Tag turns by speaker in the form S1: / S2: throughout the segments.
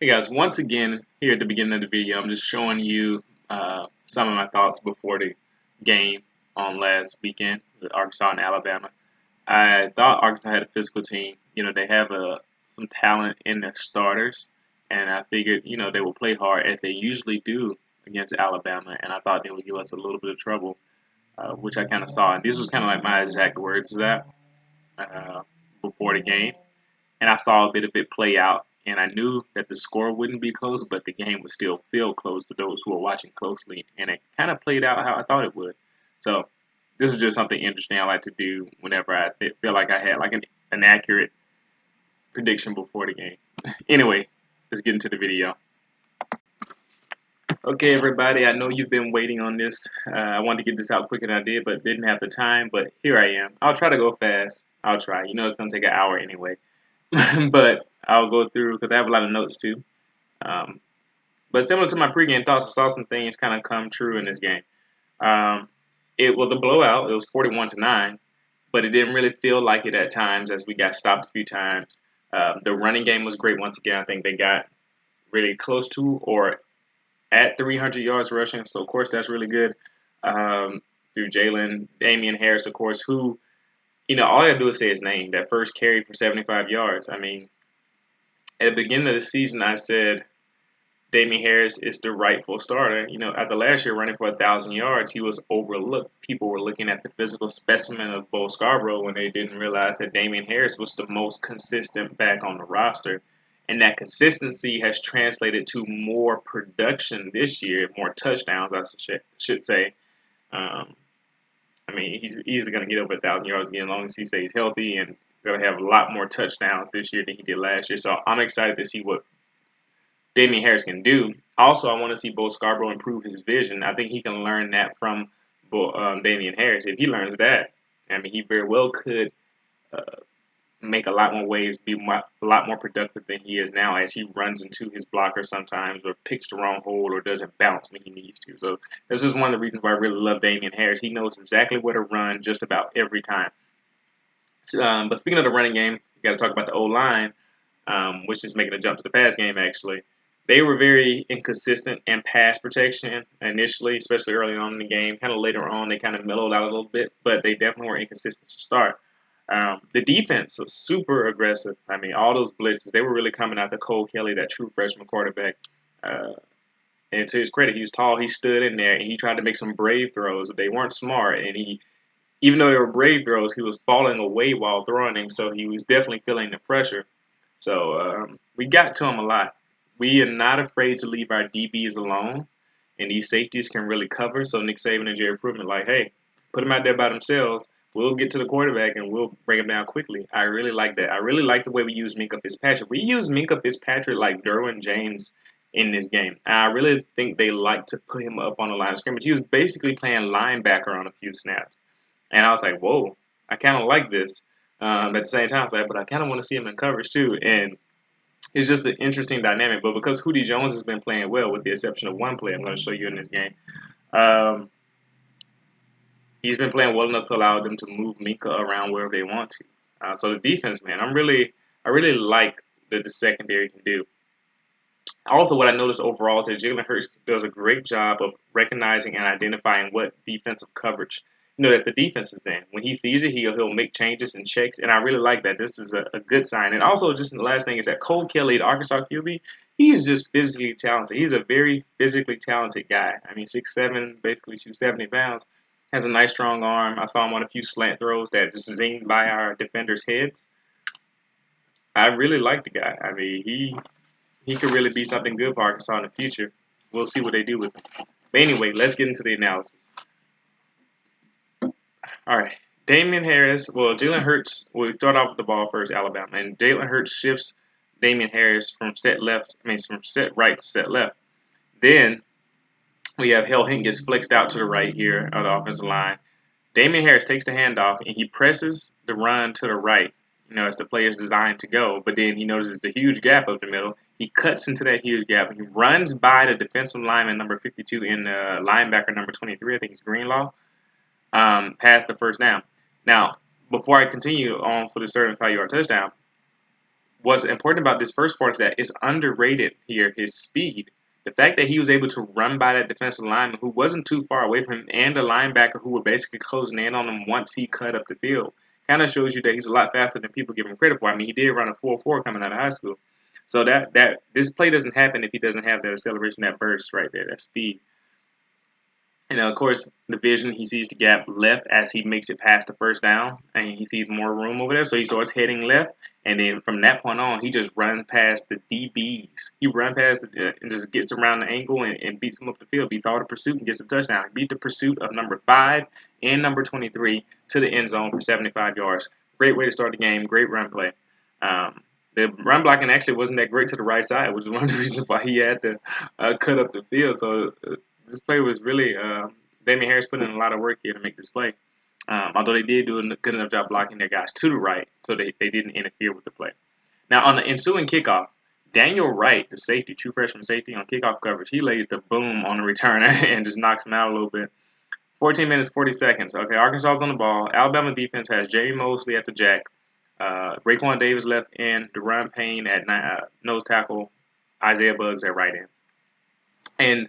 S1: Hey guys, once again, here at the beginning of the video, I'm just showing you some of my thoughts before the game on last weekend with Arkansas and Alabama. I thought Arkansas had a physical team. They have some talent in their starters, and I figured, they will play hard as they usually do against Alabama, and I thought they would give us a little bit of trouble, which I kind of saw. And this was kind of like my exact words to that uh, before the game and I saw a bit of it play out. And I knew that the score wouldn't be close, but the game would still feel close to those who are watching closely. And it kind of played out how I thought it would. So this is just something interesting I like to do whenever I feel like I had like an accurate prediction before the game. Anyway, let's get into the video. Okay, everybody, I know you've been waiting on this. I wanted to get this out quicker than I did, but didn't have the time. But here I am. I'll try to go fast. I'll try. It's going to take an hour anyway. But I'll go through because I have a lot of notes too. Um, but similar to my pregame thoughts, I saw some things kind of come true in this game. Um, it was a blowout. It was 41-9, but it didn't really feel like it at times as we got stopped a few times. The running game was great once again. I think they got really close to or at 300 yards rushing, so of course that's really good. Through Damian Harris, of course, who all I gotta do is say his name. That first carry for 75 yards. I mean, at the beginning of the season, I said Damien Harris is the rightful starter. After last year running for 1,000 yards, he was overlooked. People were looking at the physical specimen of Bo Scarborough when they didn't realize that Damien Harris was the most consistent back on the roster. And that consistency has translated to more production this year, more touchdowns, I should say. Um, I mean, he's easily going to get over 1,000 yards again as long as he stays healthy and going to have a lot more touchdowns this year than he did last year. So I'm excited to see what Damien Harris can do. Also, I want to see Bo Scarborough improve his vision. I think he can learn that from Damien Harris. If he learns that, I mean, he very well could uh, make a lot more waves, a lot more productive than he is now as he runs into his blocker sometimes or picks the wrong hole or doesn't bounce when he needs to. So this is one of the reasons why I really love Damien Harris. He knows exactly where to run just about every time. But speaking of the running game, you got to talk about the O-line, which is making a jump to the pass game, actually. They were very inconsistent in pass protection initially, especially early on in the game. Kind of later on, they kind of mellowed out a little bit, but they definitely were inconsistent to start. The defense was super aggressive. I mean, all those blitzes, they were really coming out to Cole Kelly, that true freshman quarterback. Uh, and to his credit, he was tall. He stood in there and he tried to make some brave throws. They weren't smart, and even though they were brave throws, he was falling away while throwing them. So he was definitely feeling the pressure. So we got to him a lot. We are not afraid to leave our DBs alone, and these safeties can really cover. So Nick Saban and Jerry Pruitt like, hey, put them out there by themselves. We'll get to the quarterback and we'll bring him down quickly. I really like that. I really like the way we use Minkah Fitzpatrick. We use Minkah Fitzpatrick like Derwin James in this game. I really think they like to put him up on the line of scrimmage. He was basically playing linebacker on a few snaps. And I was like, whoa, I kind of like this. At the same time, I was like, but I kind of want to see him in coverage too. And it's just an interesting dynamic. But because Hootie Jones has been playing well, with the exception of one play I'm going to show you in this game, um, he's been playing well enough to allow them to move Mika around wherever they want to. So the defense, man, I really like that the secondary can do. Also, what I noticed overall is that Jalen Hurts does a great job of recognizing and identifying what defensive coverage that the defense is in. When he sees it, he'll make changes and checks, and I really like that. This is a good sign. And also, just the last thing is that Cole Kelly, the Arkansas QB, he is just physically talented. He's a very physically talented guy. I mean, 6'7", basically 270 pounds. Has a nice strong arm. I saw him on a few slant throws that just zinged by our defenders' heads. I really like the guy. I mean, he could really be something good for Arkansas in the future. We'll see what they do with him. But anyway, let's get into the analysis. All right. Damian Harris, well, Jalen Hurts, we start off with the ball first, Alabama. And Jalen Hurts shifts Damian Harris from from set right to set left. Then we have Hell Hink gets flexed out to the right here on the offensive line. Damian Harris takes the handoff and he presses the run to the right, as the play is designed to go. But then he notices the huge gap up the middle. He cuts into that huge gap. He runs by the defensive lineman number 52 and linebacker number 23, I think it's Greenlaw, past the first down. Now, before I continue on for the 35-yard touchdown, what's important about this first part is that it's underrated here, his speed. The fact that he was able to run by that defensive lineman who wasn't too far away from him and the linebacker who were basically closing in on him once he cut up the field kind of shows you that he's a lot faster than people give him credit for. I mean, he did run a 4.4 coming out of high school. So that this play doesn't happen if he doesn't have that acceleration, that burst right there, that speed. And of course, the vision, he sees the gap left as he makes it past the first down, and he sees more room over there. So he starts heading left, and then from that point on, he just runs past the DBs. He runs past and just gets around the angle and beats them up the field, beats all the pursuit, and gets a touchdown. He beat the pursuit of number 5 and number 23 to the end zone for 75 yards. Great way to start the game. Great run play. The run blocking actually wasn't that great to the right side, which is one of the reasons why he had to cut up the field. So this play was really Damien Harris put in a lot of work here to make this play. Although they did do a good enough job blocking their guys to the right, so they didn't interfere with the play. Now, on the ensuing kickoff, Daniel Wright, the safety, true freshman safety on kickoff coverage, he lays the boom on the returner and just knocks him out a little bit. 14 minutes, 40 seconds. Okay, Arkansas's on the ball. Alabama defense has Jamie Mosley at the jack. Raekwon Davis left end, Deron Payne at nose tackle, Isaiah Buggs at right end, and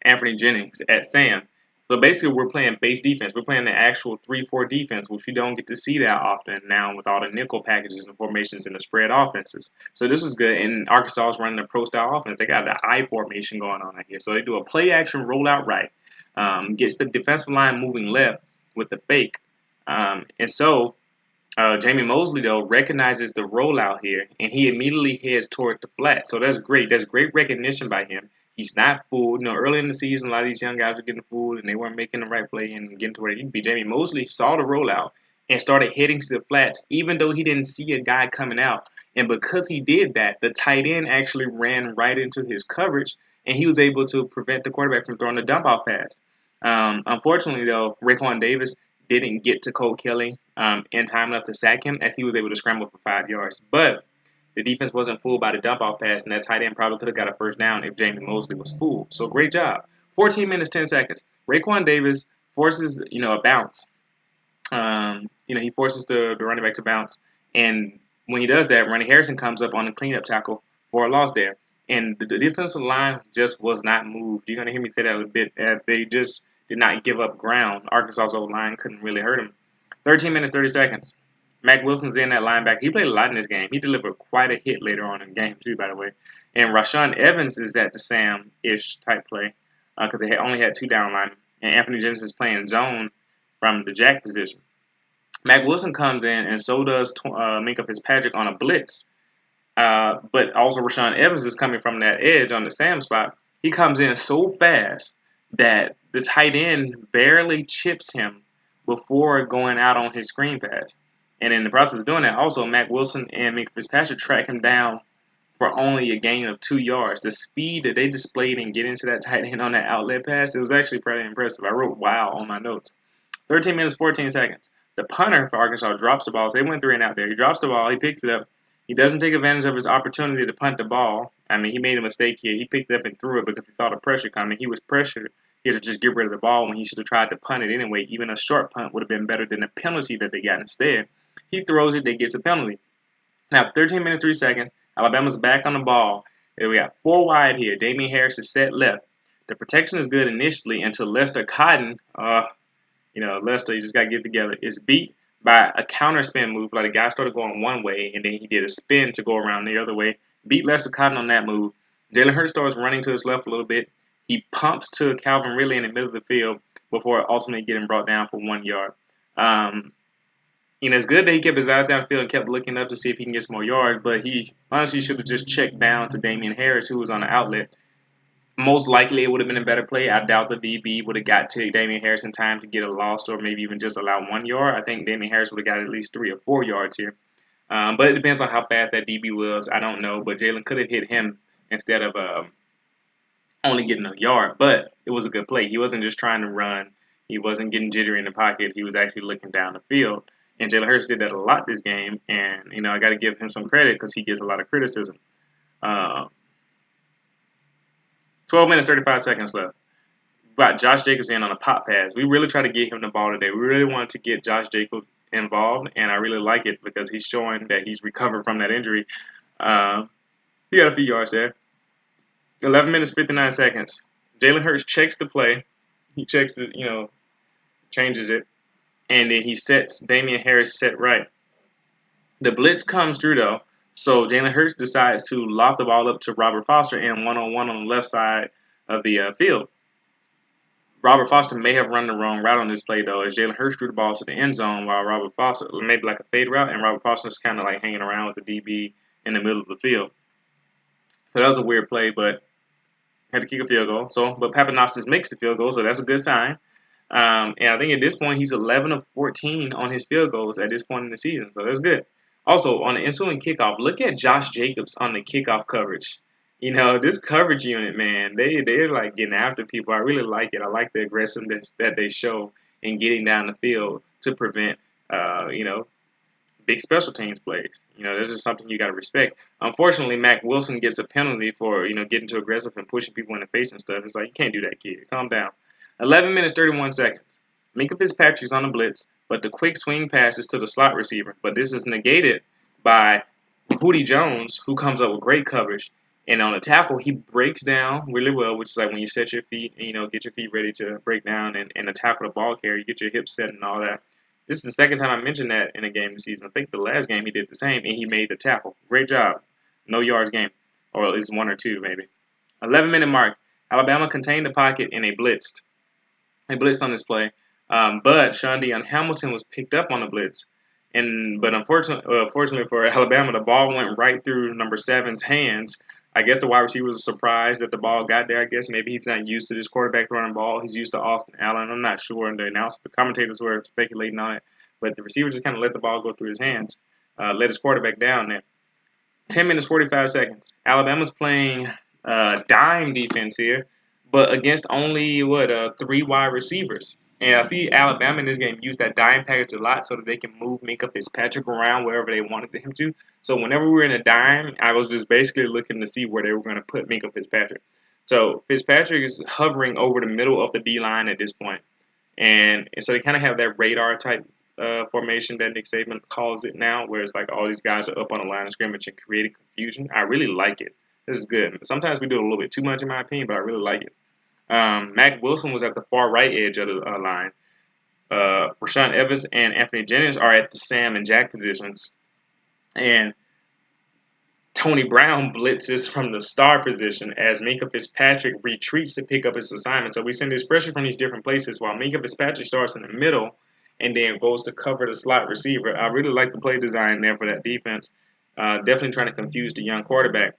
S1: Anthony Jennings at Sam. So basically, we're playing base defense. We're playing the actual 3-4 defense, which we don't get to see that often now with all the nickel packages and formations and the spread offenses. So this is good. And Arkansas is running the pro-style offense. They got the I formation going on right here. So they do a play-action rollout right, gets the defensive line moving left with the fake. Jamie Mosley, though, recognizes the rollout here, and he immediately heads toward the flat. So that's great. That's great recognition by him. He's not fooled. Early in the season, a lot of these young guys were getting fooled, and they weren't making the right play and getting to where they need to be. Jamie Mosley saw the rollout and started heading to the flats, even though he didn't see a guy coming out. And because he did that, the tight end actually ran right into his coverage, and he was able to prevent the quarterback from throwing the dump-off pass. Unfortunately, though, Raekwon Davis didn't get to Colt Kelly in time enough to sack him, as he was able to scramble for 5 yards. But the defense wasn't fooled by the dump-off pass, and that tight end probably could have got a first down if Jamie Mosley was fooled. So great job. 14 minutes, 10 seconds. Raekwon Davis forces, a bounce. He forces the running back to bounce. And when he does that, Ronnie Harrison comes up on the cleanup tackle for a loss there. And the defensive line just was not moved. You're going to hear me say that a bit, as they just did not give up ground. Arkansas's line couldn't really hurt him. 13 minutes, 30 seconds. Mac Wilson's in that linebacker. He played a lot in this game. He delivered quite a hit later on in the game, too, by the way. And Rashawn Evans is at the Sam-ish type play because they only had 2 down linemen. And Anthony Jones is playing zone from the jack position. Mac Wilson comes in, and so does Minkah Fitzpatrick on a blitz. But also Rashawn Evans is coming from that edge on the Sam spot. He comes in so fast that the tight end barely chips him before going out on his screen pass. And in the process of doing that, also Mac Wilson and Minkah Fitzpatrick track him down for only a gain of 2 yards. The speed that they displayed in getting to that tight end on that outlet pass, it was actually pretty impressive. I wrote wow on my notes. 13 minutes, 14 seconds. The punter for Arkansas drops the ball. So they went 3 and out there. He drops the ball. He picks it up. He doesn't take advantage of his opportunity to punt the ball. I mean, he made a mistake here. He picked it up and threw it because he saw the pressure coming. He was pressured. He had to just get rid of the ball when he should have tried to punt it anyway. Even a short punt would have been better than the penalty that they got instead. He throws it. They get a penalty. Now, 13 minutes, 3 seconds. Alabama's back on the ball. And we got 4 wide here. Damien Harris is set left. The protection is good initially until Lester Cotton, Lester, you just got to get it together, is beat by a counter spin move. Like the guy started going one way, and then he did a spin to go around the other way. Beat Lester Cotton on that move. Jalen Hurts starts running to his left a little bit. He pumps to Calvin Ridley in the middle of the field before ultimately getting brought down for 1 yard. It's good that he kept his eyes downfield and kept looking up to see if he can get some more yards, but he honestly should have just checked down to Damien Harris, who was on the outlet. Most likely, it would have been a better play. I doubt the DB would have got to Damien Harris in time to get a loss or maybe even just allow 1 yard. I think Damien Harris would have got at least 3 or 4 yards here. But it depends on how fast that DB was. I don't know, but Jalen could have hit him instead of only getting a yard. But it was a good play. He wasn't just trying to run. He wasn't getting jittery in the pocket. He was actually looking down the field. And Jalen Hurts did that a lot this game. And, I got to give him some credit because he gets a lot of criticism. 12 minutes, 35 seconds left. Got Josh Jacobs in on a pop pass. We really tried to get him the ball today. We really wanted to get Josh Jacobs involved, and I really like it because he's showing that he's recovered from that injury. Uh, he got a few yards there. 11 minutes, 59 seconds. Jalen Hurts checks the play. He checks it, changes it, and then he sets Damian Harris set right. The blitz comes through though, so Jalen Hurts decides to lob the ball up to Robert Foster and one-on-one on the left side of the field. Robert Foster may have run the wrong route on this play though, as Jalen Hurts threw the ball to the end zone while Robert Foster maybe like a fade route, and Robert Foster's kind of like hanging around with the DB in the middle of the field. So that was a weird play, but had to kick a field goal. So, but Papanastis makes the field goal, so that's a good sign. And I think at this point he's 11 of 14 on his field goals at this point in the season, so that's good. Also, on the ensuing kickoff, look at Josh Jacobs on the kickoff coverage. This coverage unit, man, they're like getting after people. I really like it. I like the aggressiveness that they show in getting down the field to prevent, big special teams plays. This is something you got to respect. Unfortunately, Mac Wilson gets a penalty for, getting too aggressive and pushing people in the face and stuff. It's like, you can't do that, kid. Calm down. 11 minutes, 31 seconds. Minkah Fitzpatrick's on the blitz, but the quick swing passes to the slot receiver. But this is negated by Hootie Jones, who comes up with great coverage. And on the tackle, he breaks down really well, which is like when you set your feet and, get your feet ready to break down and tackle the ball carrier, you get your hips set and all that. This is the second time I mentioned that in a game this season. I think the last game he did the same, and he made the tackle. Great job. No yards game, or at least 1 or 2 maybe. 11-minute mark. Alabama contained the pocket, and they blitzed. They blitzed on this play. But Sean Deion Hamilton was picked up on the blitz. But unfortunately for Alabama, the ball went right through number 7's hands. I guess the wide receiver was surprised that the ball got there. I guess maybe he's not used to this quarterback running ball. He's used to Austin Allen. I'm not sure. And the commentators were speculating on it. But the receiver just kind of let the ball go through his hands, let his quarterback down there. 10 minutes, 45 seconds. Alabama's playing dime defense here, but against only, 3 wide receivers. And I see Alabama in this game use that dime package a lot so that they can move Minkah Fitzpatrick around wherever they wanted him to. So whenever we were in a dime, I was just basically looking to see where they were going to put Minkah Fitzpatrick. So Fitzpatrick is hovering over the middle of the D-line at this point. And so they kind of have that radar type formation that Nick Saban calls it now, where it's like all these guys are up on the line of scrimmage and creating confusion. I really like it. This is good. Sometimes we do it a little bit too much in my opinion, but I really like it. Mac Wilson was at the far right edge of the line. Rashaan Evans and Anthony Jennings are at the Sam and Jack positions. And Tony Brown blitzes from the star position as Minkah Fitzpatrick retreats to pick up his assignment. So we send this pressure from these different places while Minkah Fitzpatrick starts in the middle and then goes to cover the slot receiver. I really like the play design there for that defense. Definitely trying to confuse the young quarterback.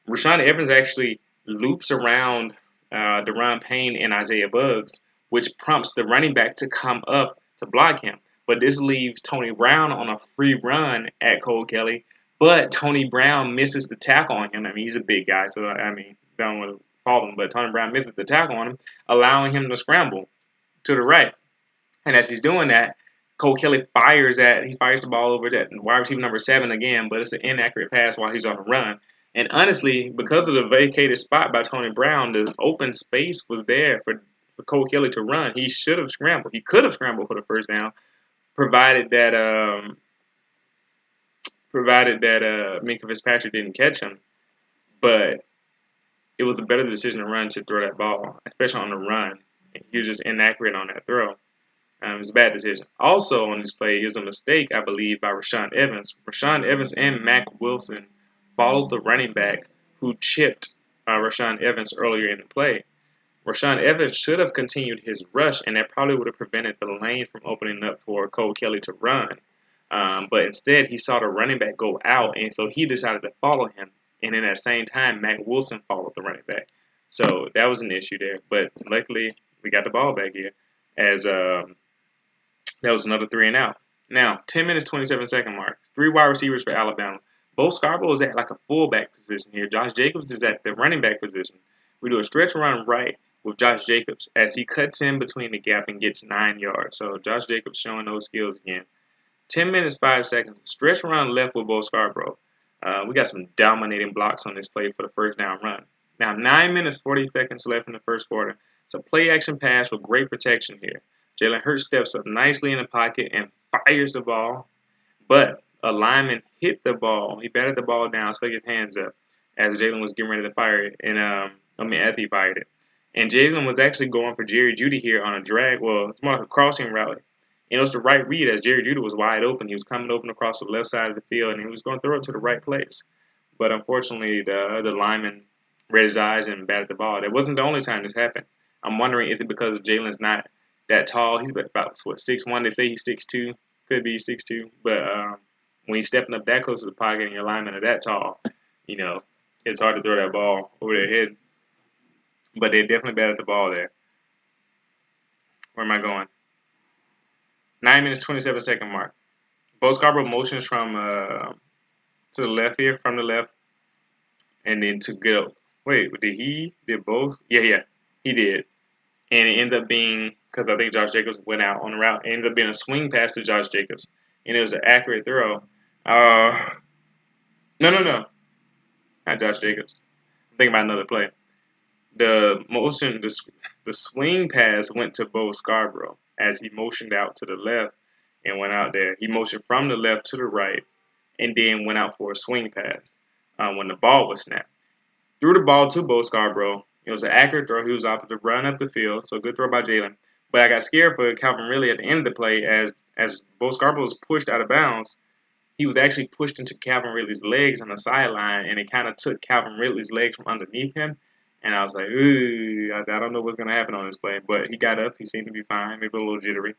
S1: Rashaan Evans actually loops around Deron Payne and Isaiah Buggs, which prompts the running back to come up to block him. But this leaves Tony Brown on a free run at Cole Kelly. But Tony Brown misses the tackle on him. I mean, he's a big guy, so don't want to fault him. But Tony Brown misses the tackle on him, allowing him to scramble to the right. And as he's doing that, Cole Kelly fires the ball over to wide receiver number 7 again, but it's an inaccurate pass while he's on the run. And honestly, because of the vacated spot by Tony Brown, the open space was there for Cole Kelly to run. He should have scrambled. He could have scrambled for the first down, provided that Minkah Fitzpatrick didn't catch him. But it was a better decision to run to throw that ball, especially on the run. He was just inaccurate on that throw. It was a bad decision. Also on this play is a mistake, I believe, by Rashaan Evans. Rashaan Evans and Mac Wilson followed the running back who chipped Rashaan Evans earlier in the play. Rashaan Evans should have continued his rush, and that probably would have prevented the lane from opening up for Cole Kelly to run. But instead, he saw the running back go out, and so he decided to follow him. And in that same time, Mac Wilson followed the running back. So that was an issue there. But luckily, we got the ball back here as that was another 3 and out. Now, 10 minutes, 27-second mark. 3 wide receivers for Alabama. Bo Scarborough is at like a fullback position here. Josh Jacobs is at the running back position. We do a stretch run right with Josh Jacobs as he cuts in between the gap and gets 9 yards. So Josh Jacobs showing those skills again. 10 minutes, 5 seconds. Stretch run left with Bo Scarborough. We got some dominating blocks on this play for the first down run. Now, 9 minutes, 40 seconds left in the first quarter. It's a play-action pass with great protection here. Jalen Hurts steps up nicely in the pocket and fires the ball. But A lineman hit the ball. He batted the ball down, stuck his hands up as Jalen was getting ready to fire it, and as he fired it. And Jalen was actually going for Jerry Jeudy here on a drag. Well, it's more like a crossing route. And it was the right read as Jerry Jeudy was wide open. He was coming open across the left side of the field, and he was going to throw it to the right place. But unfortunately, the lineman read his eyes and batted the ball. That wasn't the only time this happened. I'm wondering, is it because Jalen's not that tall? He's about, what, 6'1"? They say he's 6'2". Could be 6'2". But when you're stepping up that close to the pocket and your linemen are that tall, you know, it's hard to throw that ball over their head. But they definitely batted the ball there. Where am I going? 9 minutes, 27-second mark. Bo Scarborough motions from to the left here, from the left, and then to go. Wait, did both? Yeah, he did. And it ended up being, because I think Josh Jacobs went out on the route, it ended up being a swing pass to Josh Jacobs. And it was an accurate throw. No. Not Josh Jacobs. I'm thinking about another play. The swing pass went to Bo Scarborough as he motioned out to the left and went out there. He motioned from the left to the right and then went out for a swing pass when the ball was snapped. Threw the ball to Bo Scarborough. It was an accurate throw. He was able to run up the field, so good throw by Jalen. But I got scared for Calvin Ridley at the end of the play as Bo Scarborough was pushed out of bounds. He was actually pushed into Calvin Ridley's legs on the sideline, and it kind of took Calvin Ridley's legs from underneath him. And I was like, ooh, I don't know what's going to happen on this play. But he got up. He seemed to be fine, maybe a little jittery.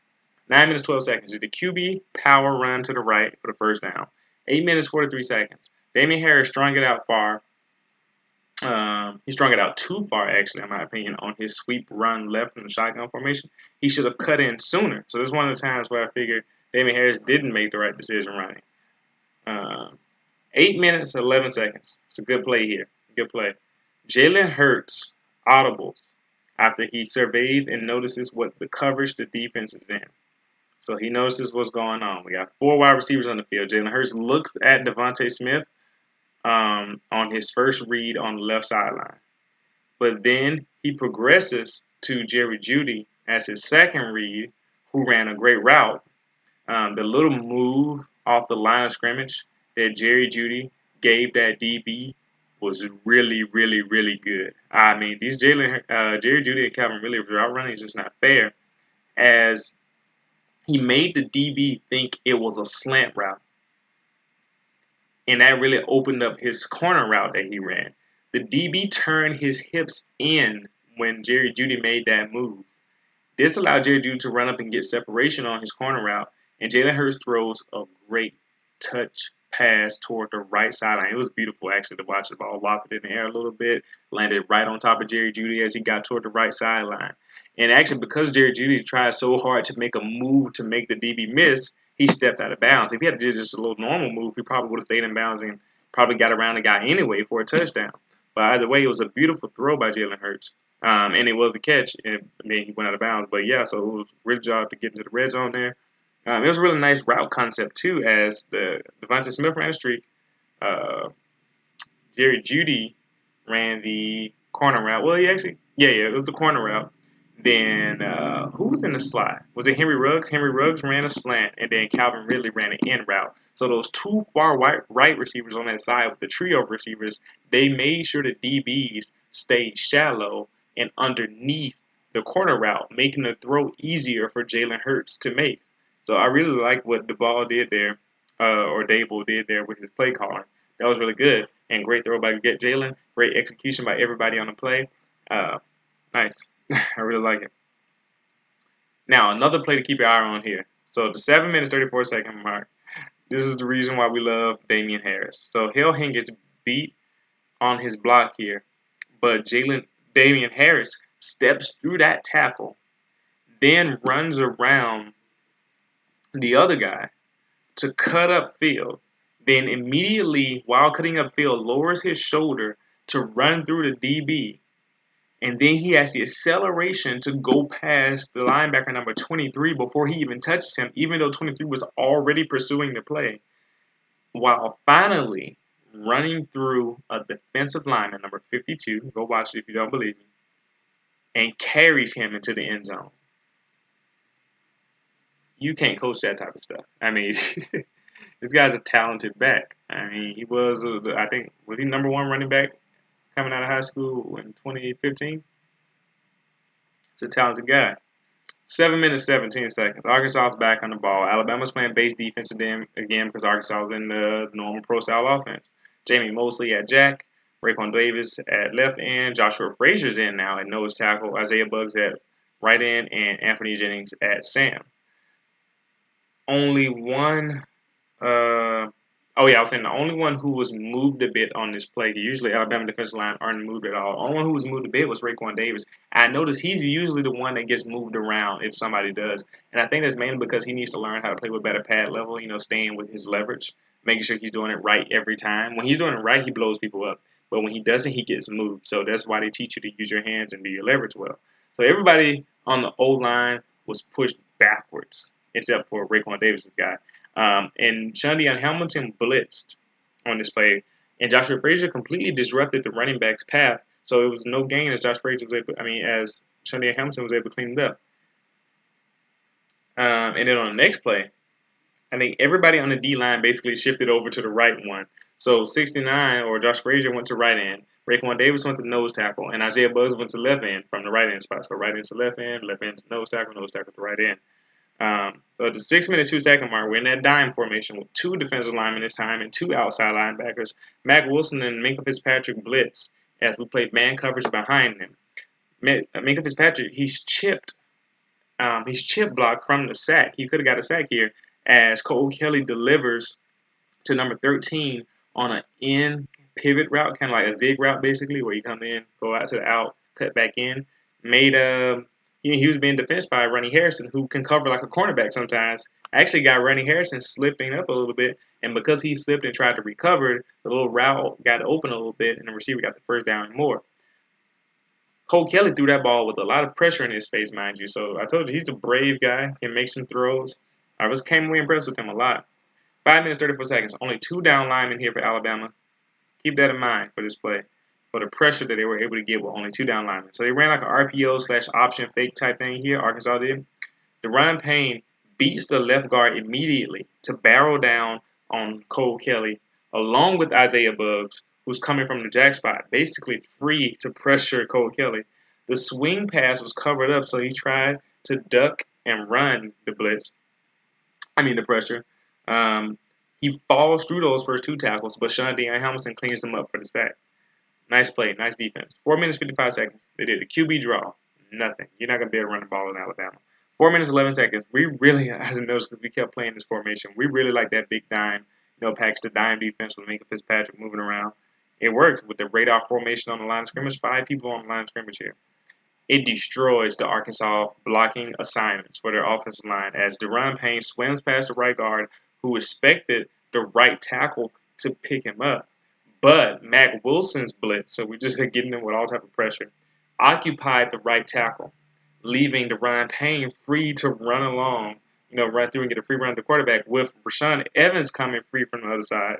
S1: 9 minutes, 12 seconds. Did the QB power run to the right for the first down? 8 minutes, 43 seconds. Damian Harris strung it out far. He strung it out too far, actually, in my opinion, on his sweep run left from the shotgun formation. He should have cut in sooner. So this is one of the times where I figured Damian Harris didn't make the right decision running. 8 minutes, 11 seconds. It's a good play here. Good play. Jalen Hurts audibles after he surveys and notices what the coverage the defense is in. So he notices what's going on. We got 4 wide receivers on the field. Jalen Hurts looks at Devontae Smith on his first read on the left sideline. But then he progresses to Jerry Jeudy as his second read, who ran a great route. The little move off the line of scrimmage that Jerry Jeudy gave that DB was really, really, really good. I mean, these Jerry Jeudy and Calvin Ridley route running is just not fair, as he made the DB think it was a slant route. And that really opened up his corner route that he ran. The DB turned his hips in when Jerry Jeudy made that move. This allowed Jerry Jeudy to run up and get separation on his corner route. And Jalen Hurts throws a great touch pass toward the right sideline. It was beautiful, actually, to watch the ball loft it in the air a little bit, landed right on top of Jerry Jeudy as he got toward the right sideline. And actually, because Jerry Jeudy tried so hard to make a move to make the DB miss, he stepped out of bounds. If he had to do just a little normal move, he probably would have stayed in bounds and probably got around the guy anyway for a touchdown. But either way, it was a beautiful throw by Jalen Hurts. And it was the catch, and then he went out of bounds. But yeah, so it was a great job to get into the red zone there. It was a really nice route concept, too, as the Devontae Smith ran a streak. Jerry Jeudy ran the corner route. Well, it was the corner route. Then who was in the slot? Was it Henry Ruggs? Henry Ruggs ran a slant, and then Calvin Ridley ran an in route. So those 2 far right receivers on that side with the trio of receivers, they made sure the DBs stayed shallow and underneath the corner route, making the throw easier for Jalen Hurts to make. So I really like what the ball did there, or Dable did there with his play calling. That was really good. And great throw by Jalen. Great execution by everybody on the play. Nice. I really like it. Now, another play to keep your eye on here. So the 7 minutes, 34-second mark. This is the reason why we love Damian Harris. So Hillhing gets beat on his block here. But Damian Harris steps through that tackle, then runs around the other guy to cut up field, then immediately, while cutting up field, lowers his shoulder to run through the DB, and then he has the acceleration to go past the linebacker number 23 before he even touches him, even though 23 was already pursuing the play, while finally running through a defensive lineman, number 52, go watch it if you don't believe me, and carries him into the end zone. You can't coach that type of stuff. I mean, This guy's a talented back. I mean, he was, I think, was he #1 running back coming out of high school in 2015? He's a talented guy. 7 minutes, 17 seconds. Arkansas is back on the ball. Alabama's playing base defense again because Arkansas is in the normal pro style offense. Jamie Mosley at jack, Raekwon Davis at left end, Joshua Frazier's in now at nose tackle, Isaiah Buggs at right end, and Anthony Jennings at Sam. Only one oh yeah, I was saying the only one who was moved a bit on this play. Usually Alabama defensive line aren't moved at all. The only one who was moved a bit was Raekwon Davis. I noticed he's usually the one that gets moved around if somebody does. And I think that's mainly because he needs to learn how to play with better pad level, staying with his leverage, making sure he's doing it right every time. When he's doing it right, he blows people up. But when he doesn't, he gets moved. So that's why they teach you to use your hands and do your leverage well. So everybody on the O-line was pushed backwards, except for Raekwon Davis' guy. And Shundy Hamilton blitzed on this play, and Joshua Frazier completely disrupted the running back's path. So it was no gain as as Shundy Hamilton was able to clean it up. And then on the next play, I think everybody on the D line basically shifted over to the right one. So 69 or Josh Frazier went to right end, Raekwon Davis went to nose tackle, and Isaiah Buggs went to left end from the right end spot. So right end to left end to nose tackle to right end. So at the 6 minute 2 second mark, we're in that dime formation with 2 defensive linemen this time and 2 outside linebackers. Mack Wilson and Minkah Fitzpatrick blitz as we played man coverage behind them. Minkah Fitzpatrick, he's chipped block from the sack. He could have got a sack here as Cole Kelly delivers to number 13 on an in pivot route, kind of like a zig route basically, where you come in, go out to the out, cut back in. He was being defensed by Ronnie Harrison, who can cover like a cornerback sometimes. I actually got Ronnie Harrison slipping up a little bit, and because he slipped and tried to recover, the little route got open a little bit, and the receiver got the first down and more. Cole Kelly threw that ball with a lot of pressure in his face, mind you. So I told you, he's a brave guy. He can make some throws. I came away impressed with him a lot. 5 minutes, 34 seconds. Only 2 down linemen here for Alabama. Keep that in mind for this play, for the pressure that they were able to get with only 2 down linemen. So they ran like an RPO/option fake type thing here, Arkansas did. Deron Payne beats the left guard immediately to barrel down on Cole Kelly, along with Isaiah Buggs, who's coming from the jack spot, basically free to pressure Cole Kelly. The swing pass was covered up, so he tried to duck and run the pressure. He falls through those first 2 tackles, but Sean Deion Hamilton cleans them up for the sack. Nice play, nice defense. 4 minutes, 55 seconds. They did a QB draw. Nothing. You're not going to be able to run the ball in Alabama. 4 minutes, 11 seconds. We really, as I noticed, because we kept playing this formation, we really like that big dime, package the dime defense with Minkah Fitzpatrick moving around. It works with the radar formation on the line of scrimmage. 5 people on the line of scrimmage here. It destroys the Arkansas blocking assignments for their offensive line as Deron Payne swims past the right guard who expected the right tackle to pick him up. But Mack Wilson's blitz, so we're just getting him with all type of pressure, occupied the right tackle, leaving Deron Payne free to run along, run through and get a free run to the quarterback with Rashaan Evans coming free from the other side.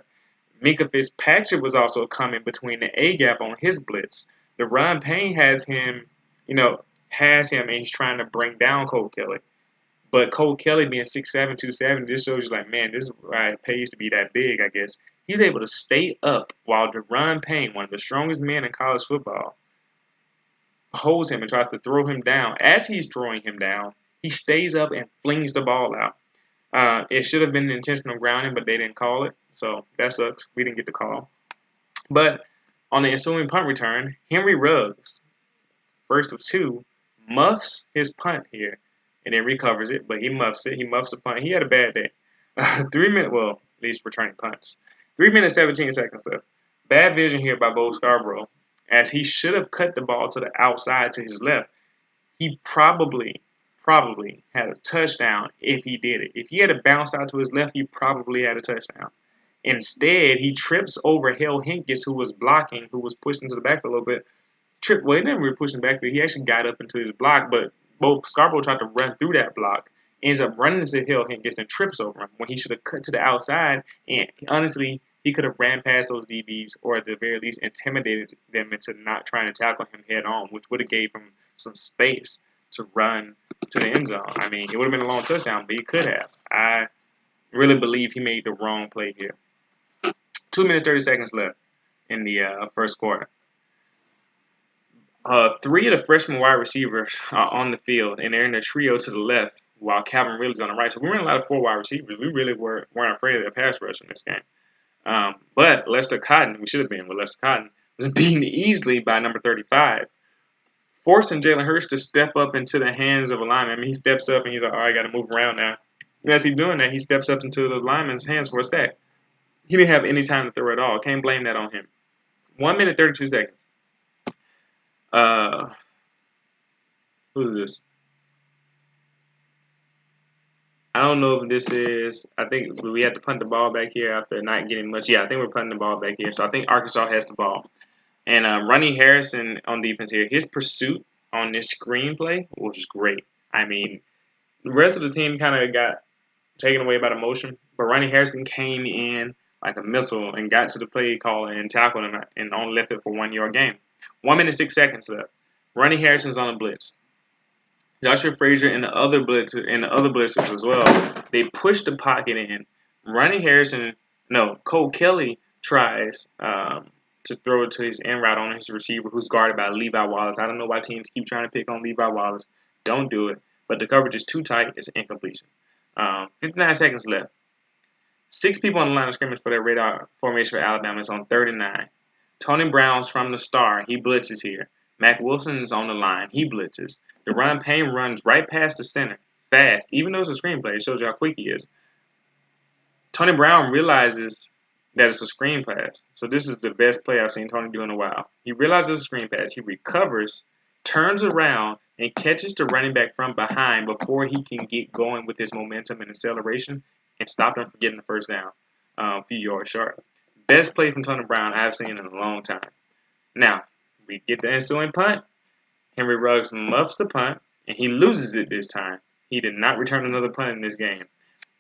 S1: Minkah Fitzpatrick was also coming between the A-gap on his blitz. Deron Payne has him and he's trying to bring down Cole Kelly. But Cole Kelly being 6'7", 270, this shows you like, man, this is why it pays to be that big, I guess. He's able to stay up while Deron Payne, one of the strongest men in college football, holds him and tries to throw him down. As he's throwing him down, he stays up and flings the ball out. It should have been an intentional grounding, but they didn't call it. So that sucks. We didn't get the call. But on the ensuing punt return, Henry Ruggs, first of 2, muffs his punt here and then recovers it, but he muffs it. He muffs the punt. He had a bad day. 3 minutes, well, at least returning punts. 3 minutes, 17 seconds left. Bad vision here by Bo Scarborough, as he should have cut the ball to the outside to his left. He probably had a touchdown if he did it. If he had it bounced out to his left, he probably had a touchdown. Instead, he trips over Hale Hinkins, who was blocking, who was pushed into the backfield a little bit. He didn't really push him backfield. He actually got up into his block, but both Scarborough tried to run through that block, ends up running into Hale Hinkins and trips over him when he should have cut to the outside. And honestly, he could have ran past those DBs or at the very least intimidated them into not trying to tackle him head on, which would have gave him some space to run to the end zone. I mean, it would have been a long touchdown, but he could have. Really believe he made the wrong play here. 2 minutes 30 seconds left in the first quarter. Three of the freshman wide receivers are on the field, and they're in a trio to the left, while Calvin Ridley's on the right. So we ran a lot of four wide receivers. We really weren't afraid of the pass rush in this game. But Lester Cotton, we should have been with Lester Cotton, was beaten easily by number 35, forcing Jalen Hurts to step up into the hands of a lineman. I mean, he steps up and he's like, all right, I got to move around now. And as he's doing that, he steps up into the lineman's hands for a sack. He didn't have any time to throw at all. Can't blame that on him. 1 minute 32 seconds. Uh, who is this? I don't know if this is. I think we had to punt the ball back here after not getting much. Yeah, I think we're punting the ball back here. So I think Arkansas has the ball. And Ronnie Harrison on defense here. His pursuit on this screenplay was great. I mean, the rest of the team kind of got taken away by the motion, but Ronnie Harrison came in like a missile and got to the play call and tackled him and only left it for 1 yard gain. 1 minute 6 seconds left. Ronnie Harrison's on a blitz. Joshua Frazier and the other blitzers as well. They push the pocket in. Cole Kelly tries to throw it to his end route on his receiver, who's guarded by Levi Wallace. I don't know why teams keep trying to pick on Levi Wallace. Don't do it. But the coverage is too tight. It's an incompletion. 59 seconds left. 6 people on the line of scrimmage for their radar formation for Alabama. It's on 39. Tony Brown's from the star. He blitzes here. Mac Wilson is on the line. He blitzes. Deron Payne runs right past the center. Fast. Even though it's a screenplay, it shows you how quick he is. Tony Brown realizes that it's a screen pass. So this is the best play I've seen Tony do in a while. He realizes it's a screen pass. He recovers, turns around, and catches the running back from behind before he can get going with his momentum and acceleration and stop him from getting the first down a few yards short. Best play from Tony Brown I've seen in a long time. Now, we get the ensuing punt. Henry Ruggs muffs the punt, and he loses it this time. He did not return another punt in this game.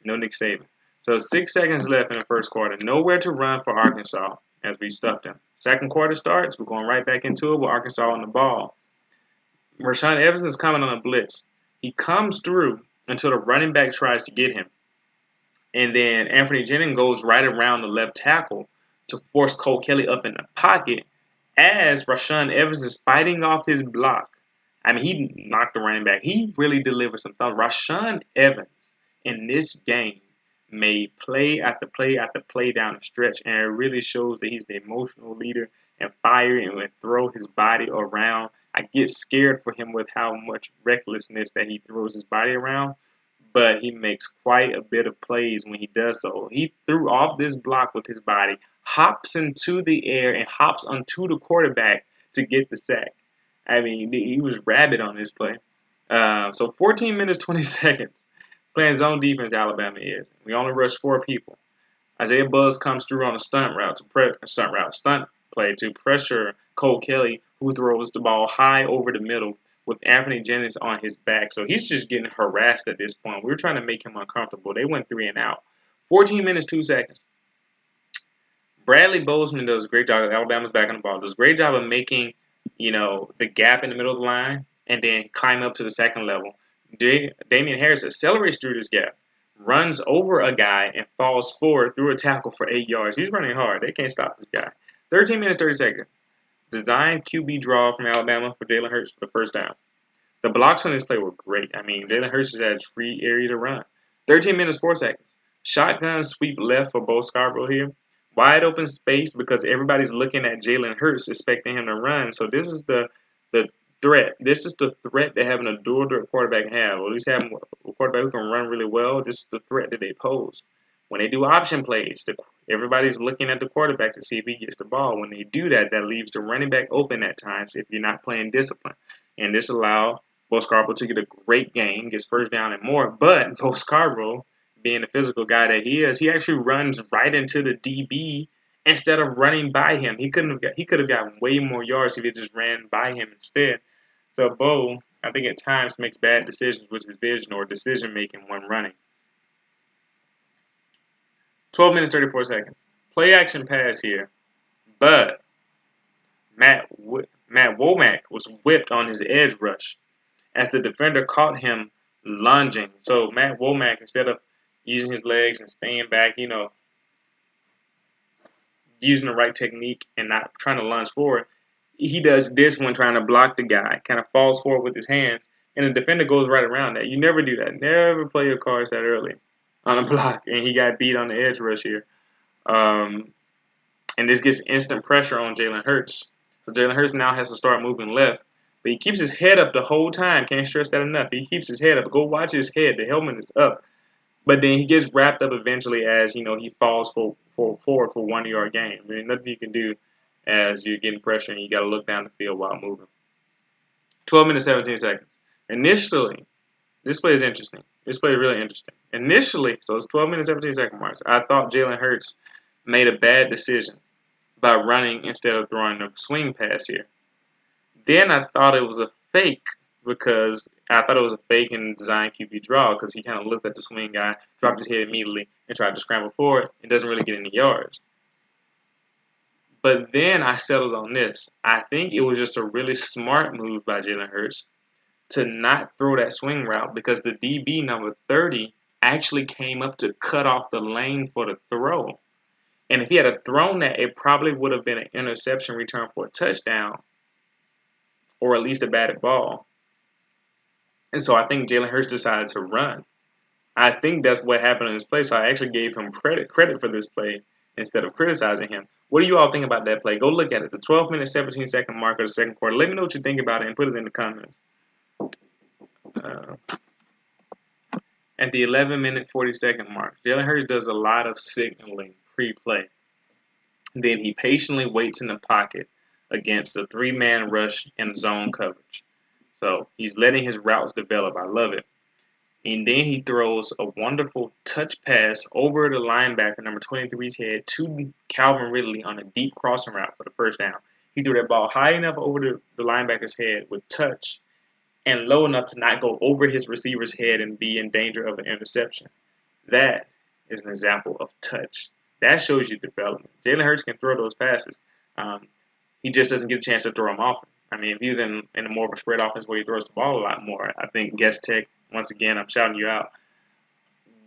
S1: No Nick Saban. So 6 seconds left in the first quarter. Nowhere to run for Arkansas as we stuffed them. Second quarter starts. We're going right back into it with Arkansas on the ball. Rashaan Evans is coming on a blitz. He comes through until the running back tries to get him. And then Anthony Jennings goes right around the left tackle to force Cole Kelly up in the pocket as Rashaan Evans is fighting off his block. I mean, he knocked the running back. He really delivered some thumbs. Rashaan Evans in this game made play after play after play down the stretch, and it really shows that he's the emotional leader and fire and would throw his body around. I get scared for him with how much recklessness that he throws his body around, but he makes quite a bit of plays when he does so. He threw off this block with his body, hops into the air, and hops onto the quarterback to get the sack. I mean, he was rabid on this play. So 14 minutes, 20 seconds. Playing zone defense, Alabama is. We only rush 4 people. Isaiah Buzz comes through on a stunt play to pressure Cole Kelly, who throws the ball high over the middle with Anthony Jennings on his back. So he's just getting harassed at this point. We're trying to make him uncomfortable. They went 3 and out. 14 minutes, 2 seconds. Bradley Bozeman does a great job. Alabama's back on the ball. Does a great job of making, the gap in the middle of the line and then climb up to the second level. Damian Harris accelerates through this gap, runs over a guy, and falls forward through a tackle for 8 yards. He's running hard. They can't stop this guy. 13 minutes, 30 seconds. Design QB draw from Alabama for Jalen Hurts for the first down. The blocks on this play were great. I mean, Jalen Hurts has free area to run. 13 minutes, 4 seconds. Shotgun sweep left for Bo Scarborough here. Wide open space because everybody's looking at Jalen Hurts, expecting him to run. So this is the threat. This is the threat that having a dual threat quarterback can have, or at least having a quarterback who can run really well. This is the threat that they pose. When they do option plays, everybody's looking at the quarterback to see if he gets the ball. When they do that, that leaves the running back open at times if you're not playing discipline. And this allowed Bo Scarborough to get a great game, gets first down and more. But Bo Scarborough, being the physical guy that he is, he actually runs right into the DB instead of running by him. He could have gotten way more yards if he just ran by him instead. So Bo, I think at times makes bad decisions with his vision or decision making when running. 12 minutes, 34 seconds. Play action pass here, but Matt Womack was whipped on his edge rush as the defender caught him lunging. So Matt Womack, instead of using his legs and staying back, using the right technique and not trying to lunge forward. He does this when trying to block the guy, kind of falls forward with his hands, and the defender goes right around that. You never do that. Never play your cards that early on a block, and he got beat on the edge rush here. Um, and this gets instant pressure on Jalen Hurts. So Jalen Hurts now has to start moving left. But he keeps his head up the whole time. Can't stress that enough. He keeps his head up. Go watch his head. The helmet is up. But then he gets wrapped up eventually as, he falls forward for 1 yard gain. I mean, nothing you can do as you're getting pressure and you got to look down the field while moving. 12 minutes, 17 seconds. Initially, this play is interesting. This play is really interesting. Initially, so it's 12 minutes, 17 second marks. I thought Jalen Hurts made a bad decision by running instead of throwing a swing pass here. Then I thought it was a fake because I thought it was a fake and design QB draw because he kind of looked at the swing guy, dropped his head immediately, and tried to scramble forward. It doesn't really get any yards. But then I settled on this. I think it was just a really smart move by Jalen Hurts to not throw that swing route because the DB number 30 actually came up to cut off the lane for the throw. And if he had thrown that, it probably would have been an interception return for a touchdown or at least a batted ball. And so I think Jalen Hurts decided to run. I think that's what happened in this play. So I actually gave him credit for this play instead of criticizing him. What do you all think about that play? Go look at it. The 12-minute, 17-second mark of the second quarter. Let me know what you think about it and put it in the comments. At the 11-minute, 40-second mark, Jalen Hurts does a lot of signaling pre-play. Then he patiently waits in the pocket against a three-man rush and zone coverage. So he's letting his routes develop. I love it. And then he throws a wonderful touch pass over the linebacker, number 23's head, to Calvin Ridley on a deep crossing route for the first down. He threw that ball high enough over the linebacker's head with touch and low enough to not go over his receiver's head and be in danger of an interception. That is an example of touch. That shows you development. Jalen Hurts can throw those passes. He just doesn't get a chance to throw them often. I mean, if he was in a more of a spread offense where he throws the ball a lot more, I think Guest Tech, once again, I'm shouting you out,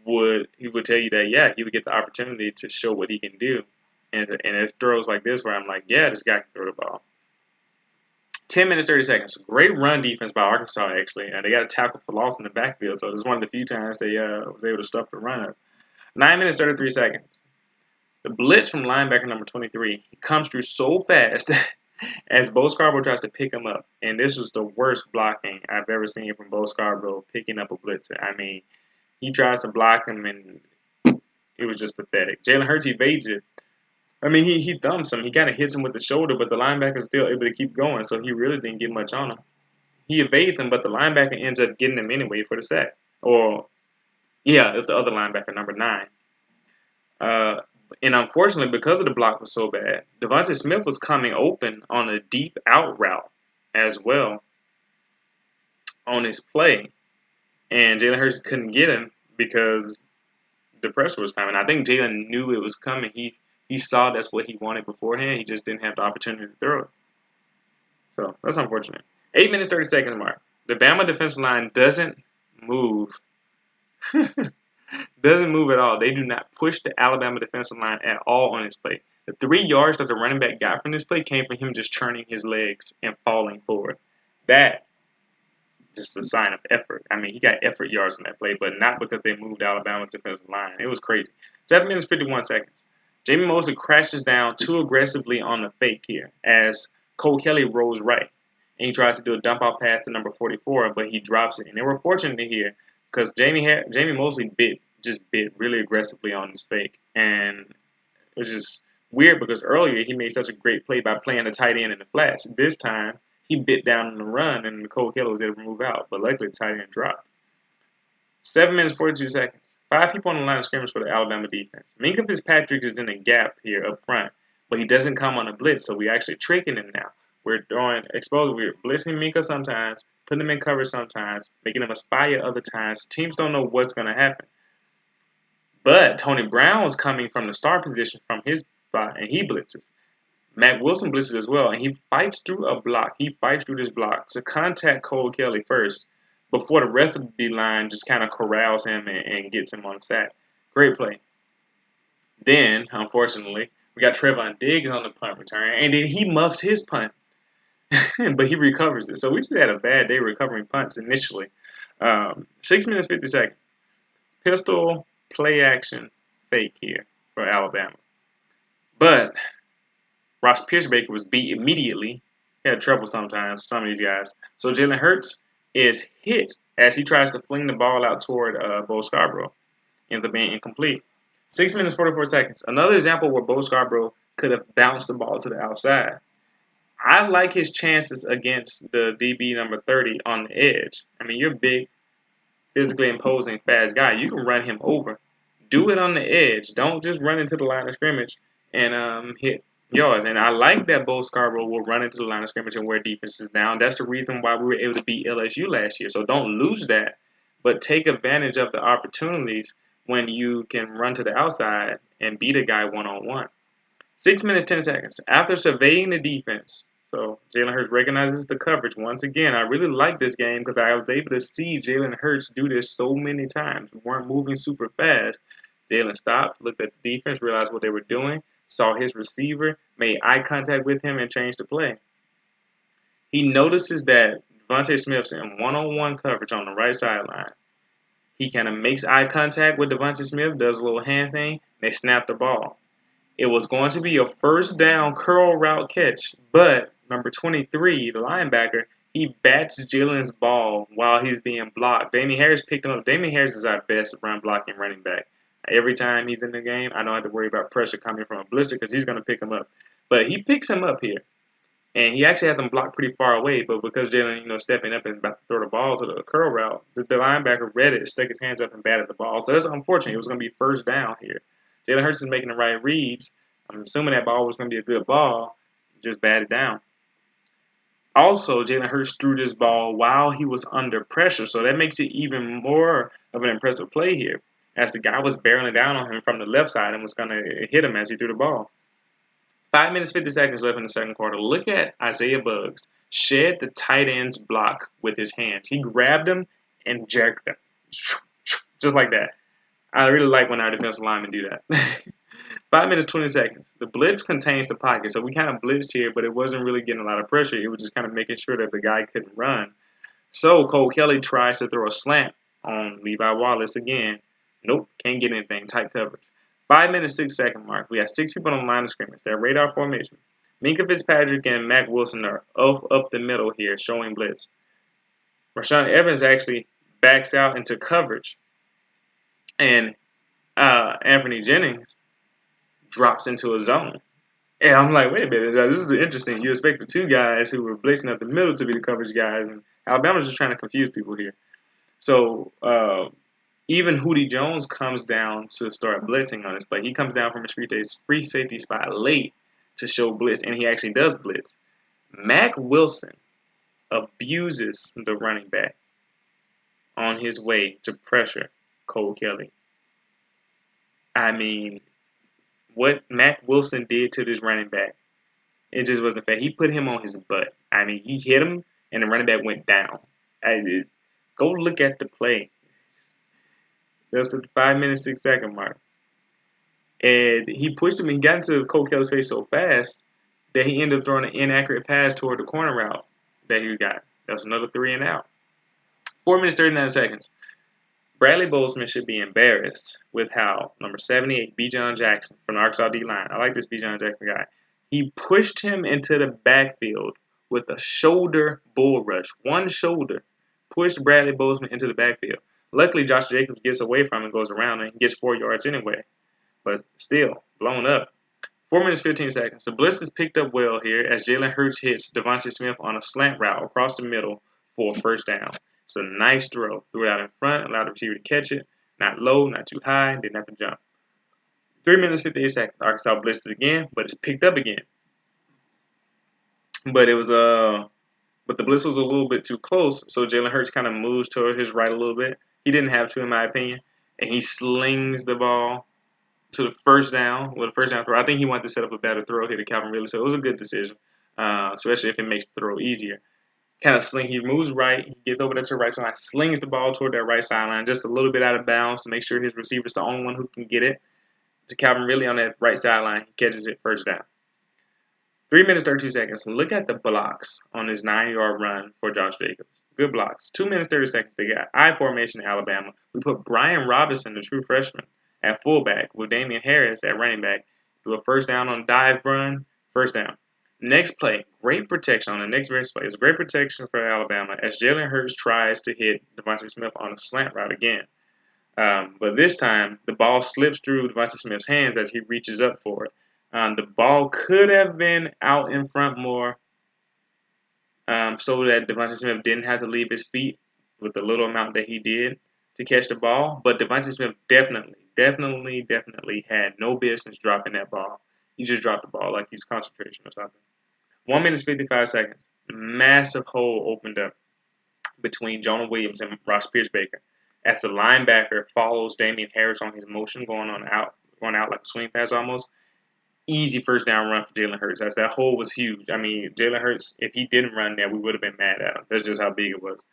S1: would tell you that, yeah, he would get the opportunity to show what he can do. And if throws like this where I'm like, yeah, this guy can throw the ball. 10 minutes, 30 seconds. Great run defense by Arkansas, actually. They got a tackle for loss in the backfield, so it was one of the few times they was able to stuff the run up. 9 minutes, 33 seconds. The blitz from linebacker number 23, he comes through so fast as Bo Scarborough tries to pick him up. And this was the worst blocking I've ever seen from Bo Scarborough picking up a blitzer. I mean, he tries to block him, and it was just pathetic. Jalen Hurts evades it. I mean, he thumps him. He kind of hits him with the shoulder, but the linebacker is still able to keep going, so he really didn't get much on him. He evades him, but the linebacker ends up getting him anyway for the sack. Or, yeah, it's the other linebacker, number 9. And unfortunately, because of the block was so bad, Devontae Smith was coming open on a deep out route as well on his play. And Jalen Hurts couldn't get him because the pressure was coming. I think Jalen knew it was coming. He saw that's what he wanted beforehand. He just didn't have the opportunity to throw it. So that's unfortunate. 8 minutes, 30 seconds mark. The Bama defensive line doesn't move. Doesn't move at all. They do not push the Alabama defensive line at all on this play. The 3 yards that the running back got from this play came from him just churning his legs and falling forward. That just a sign of effort. I mean, he got effort yards in that play, but not because they moved Alabama's defensive line. It was crazy. 7 minutes, 51 seconds. Jamie Mosley crashes down too aggressively on the fake here as Cole Kelly rolls right. And he tries to do a dump-off pass to number 44, but he drops it. And they were fortunate here because Jamie Mosley bit really aggressively on his fake. And it was just weird because earlier he made such a great play by playing the tight end in the flats. This time, he bit down on the run, and Cole Kelly was able to move out. But luckily, the tight end dropped. 7 minutes, 42 seconds. 5 people on the line of scrimmage for the Alabama defense. Minka Fitzpatrick is in a gap here up front, but he doesn't come on a blitz, so we're actually tricking him now. We're blitzing Minka sometimes, putting him in cover sometimes, making him aspire other times. Teams don't know what's going to happen. But Tony Brown was coming from the star position from his spot, and he blitzes. Matt Wilson blitzes as well, and he fights through a block. He fights through this block to contact Cole Kelly first before the rest of the D-line just kind of corrals him and gets him on the sack. Great play. Then, unfortunately, we got Trevon Diggs on the punt return, and then he muffs his punt, but he recovers it. So we just had a bad day recovering punts initially. 6 minutes 50 seconds. Pistol play action fake here for Alabama. But Ross Pierschbaker was beat immediately. He had trouble sometimes for some of these guys. So Jalen Hurts is hit as he tries to fling the ball out toward Bo Scarborough. Ends up being incomplete. 6 minutes 44 seconds. Another example where Bo Scarborough could have bounced the ball to the outside. I like his chances against the DB number 30 on the edge. I mean, you're a big, physically imposing, fast guy. You can run him over. Do it on the edge. Don't just run into the line of scrimmage and hit yards. And I like that Bo Scarborough will run into the line of scrimmage and wear defenses down. That's the reason why we were able to beat LSU last year. So don't lose that, but take advantage of the opportunities when you can run to the outside and beat a guy one-on-one. 6 minutes, 10 seconds. After surveying the defense, so Jalen Hurts recognizes the coverage. Once again, I really like this game because I was able to see Jalen Hurts do this so many times. We weren't moving super fast. Jalen stopped, looked at the defense, realized what they were doing, saw his receiver, made eye contact with him, and changed the play. He notices that Devontae Smith's in one-on-one coverage on the right sideline. He kind of makes eye contact with Devontae Smith, does a little hand thing, they snap the ball. It was going to be a first down curl route catch, but number 23, the linebacker, he bats Jalen's ball while he's being blocked. Damien Harris picked him up. Damien Harris is our best run blocking running back. Every time he's in the game, I don't have to worry about pressure coming from a blitzer because he's going to pick him up. But he picks him up here. And he actually has him blocked pretty far away, but because Jalen, stepping up and about to throw the ball to the curl route, the linebacker read it, stuck his hands up, and batted the ball. So that's unfortunate. It was going to be first down here. Jalen Hurts is making the right reads. I'm assuming that ball was going to be a good ball. Just batted down. Also, Jalen Hurts threw this ball while he was under pressure, so that makes it even more of an impressive play here, as the guy was barreling down on him from the left side and was going to hit him as he threw the ball. 5 minutes, 50 seconds left in the second quarter. Look at Isaiah Buggs shed the tight end's block with his hands. He grabbed him and jerked him. Just like that. I really like when our defensive linemen do that. 5 minutes, 20 seconds. The blitz contains the pocket. So we kind of blitzed here, but it wasn't really getting a lot of pressure. It was just kind of making sure that the guy couldn't run. So Cole Kelly tries to throw a slant on Levi Wallace again. Nope, can't get anything. Tight coverage. 5 minutes, 6 second mark. We have 6 people on the line of scrimmage. They're radar formation. Minka Fitzpatrick and Mack Wilson are up the middle here, showing blitz. Rashaan Evans actually backs out into coverage. And Anthony Jennings drops into a zone. And I'm like, wait a minute, this is interesting. You expect the two guys who were blitzing up the middle to be the coverage guys, and Alabama's just trying to confuse people here. So even Hootie Jones comes down to start blitzing on this play. He comes down from a free safety spot late to show blitz, and he actually does blitz. Mack Wilson abuses the running back on his way to pressure Cole Kelly. I mean, what Mack Wilson did to this running back, it just wasn't fair. He put him on his butt. I mean, he hit him, and the running back went down. Go look at the play. That's the 5 minutes, 6 second mark. And he pushed him and got into Cole Kelly's face so fast that he ended up throwing an inaccurate pass toward the corner route that he got. That's another 3 and out. 4 minutes, 39 seconds. Bradley Bozeman should be embarrassed with how number 78, Bijan Jackson from the Arkansas D-line. I like this Bijan Jackson guy. He pushed him into the backfield with a shoulder bull rush. One shoulder pushed Bradley Bozeman into the backfield. Luckily, Josh Jacobs gets away from him and goes around and gets 4 yards anyway. But still, blown up. 4 minutes, 15 seconds. The blitz is picked up well here as Jalen Hurts hits Devontae Smith on a slant route across the middle for a first down. It's a nice throw. Threw it out in front, allowed the receiver to catch it. Not low, not too high, didn't have to jump. 3 minutes, 58 seconds. Arkansas blitzes again, but it's picked up again. But the blitz was a little bit too close, so Jalen Hurts kind of moves toward his right a little bit. He didn't have to, in my opinion. And he slings the ball to the first down with a first down throw. I think he wanted to set up a better throw here to Calvin Ridley, so it was a good decision, especially if it makes the throw easier. kind of sling. He moves right. He gets over there to the right sideline, slings the ball toward that right sideline, just a little bit out of bounds to make sure his receiver's the only one who can get it. To Calvin Ridley on that right sideline, he catches it, first down. 3 minutes, 32 seconds. Look at the blocks on his 9-yard run for Josh Jacobs. Good blocks. 2 minutes, 30 seconds. They got I formation in Alabama. We put Brian Robinson, the true freshman, at fullback with Damian Harris at running back. Do a first down on dive run. First down. Next play, great protection on the next race play. It's great protection for Alabama as Jalen Hurts tries to hit Devontae Smith on a slant route again. But this time, the ball slips through Devontae Smith's hands as he reaches up for it. The ball could have been out in front more so that Devontae Smith didn't have to leave his feet with the little amount that he did to catch the ball. But Devontae Smith definitely had no business dropping that ball. He just dropped the ball like he's concentration or something. 1 minute, 55 seconds. Massive hole opened up between Jonah Williams and Ross Pierce-Baker as the linebacker follows Damian Harris on his motion going out like a swing pass almost. Easy first down run for Jalen Hurts as that hole was huge. I mean, Jalen Hurts, if he didn't run there, we would have been mad at him. That's just how big it was.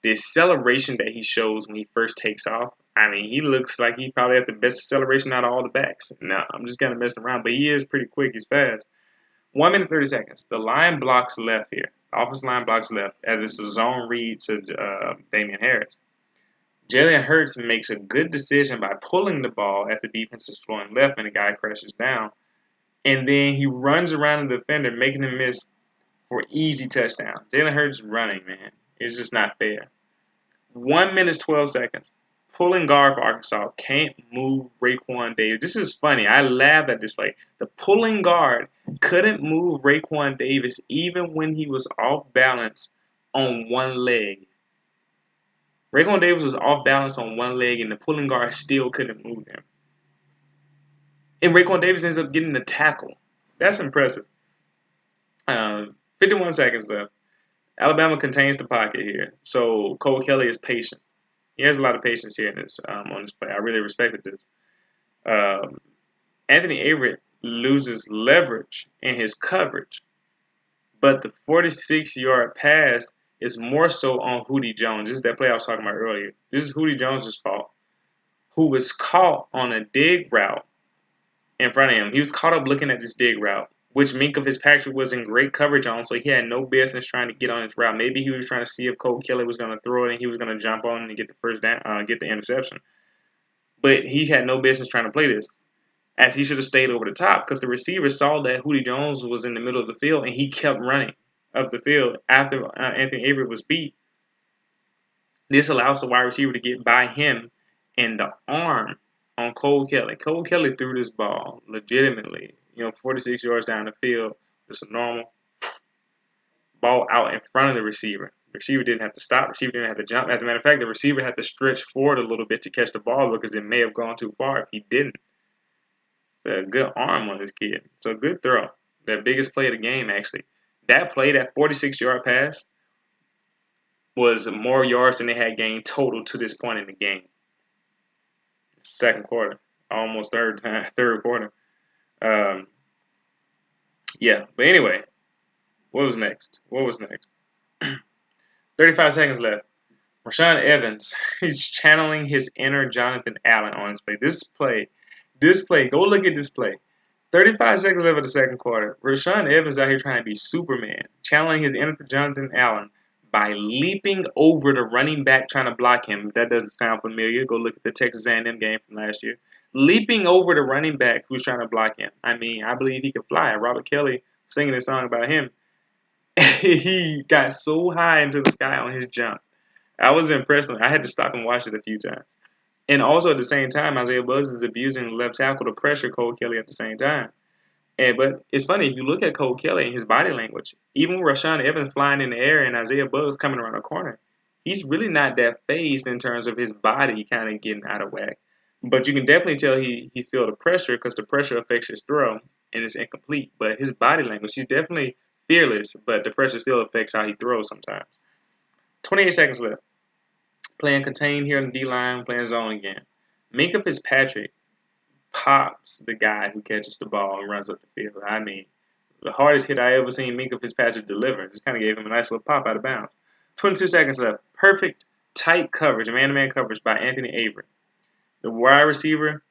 S1: The acceleration that he shows when he first takes off, I mean, he looks like he probably has the best acceleration out of all the backs. No, I'm just kind of messing around, but he is pretty quick. He's fast. 1 minute, 30 seconds. The line blocks left here. The offensive line blocks left as it's a zone read to Damian Harris. Jalen Hurts makes a good decision by pulling the ball as the defense is flowing left and the guy crashes down. And then he runs around the defender, making him miss for easy touchdown. Jalen Hurts running, man. It's just not fair. 1 minute, 12 seconds. Pulling guard for Arkansas can't move Raekwon Davis. This is funny. I laugh at this play. The pulling guard couldn't move Raekwon Davis even when he was off balance on one leg. Raekwon Davis was off balance on one leg, and the pulling guard still couldn't move him. And Raekwon Davis ends up getting the tackle. That's impressive. 51 seconds left. Alabama contains the pocket here, so Cole Kelly is patient. He has a lot of patience here in this on this play. I really respected this. Anthony Averett loses leverage in his coverage, but the 46-yard pass is more so on Hootie Jones. This is that play I was talking about earlier. This is Hootie Jones' fault, who was caught on a dig route in front of him. He was caught up looking at this dig route, which Minkah Fitzpatrick was in great coverage on, so he had no business trying to get on his route. Maybe he was trying to see if Cole Kelly was going to throw it and he was going to jump on and get the first down, get the interception. But he had no business trying to play this, as he should have stayed over the top because the receiver saw that Hootie Jones was in the middle of the field and he kept running up the field after Anthony Averett was beat. This allows the wide receiver to get by him and the arm on Cole Kelly. Cole Kelly threw this ball legitimately, 46 yards down the field. Just a normal ball out in front of the receiver. The receiver didn't have to stop. The receiver didn't have to jump. As a matter of fact, the receiver had to stretch forward a little bit to catch the ball because it may have gone too far if he didn't. A good arm on this kid. So good throw. The biggest play of the game, actually. That play, that 46-yard pass, was more yards than they had gained total to this point in the game. Second quarter, almost third quarter. Yeah, but anyway, what was next? 35 seconds left. Rashaan Evans, he's channeling his inner Jonathan Allen on his play. This play, go look at this play. 35 seconds left of the second quarter. Rashaan Evans out here trying to be Superman, channeling his inner Jonathan Allen by leaping over the running back trying to block him. If that doesn't sound familiar, go look at the Texas A&M game from last year. Leaping over the running back who's trying to block him. I mean, I believe he can fly. Robert Kelly singing a song about him. He got so high into the sky on his jump. I was impressed. I had to stop and watch it a few times. And also at the same time, Isaiah Buggs is abusing the left tackle to pressure Cole Kelly at the same time. But it's funny, if you look at Cole Kelly and his body language, even with Rashaan Evans flying in the air and Isaiah Buggs coming around the corner, he's really not that phased in terms of his body kind of getting out of whack. But you can definitely tell he feel the pressure because the pressure affects his throw and it's incomplete. But his body language, he's definitely fearless, but the pressure still affects how he throws sometimes. 28 seconds left. Playing contain here on the D-line, playing zone again. Minkah Fitzpatrick pops the guy who catches the ball and runs up the field. I mean, The hardest hit I ever seen Minka Fitzpatrick deliver. Just kind of gave him a nice little pop out of bounds. 22 seconds left. Perfect tight coverage, man-to-man coverage by Anthony Avery. The wide receiver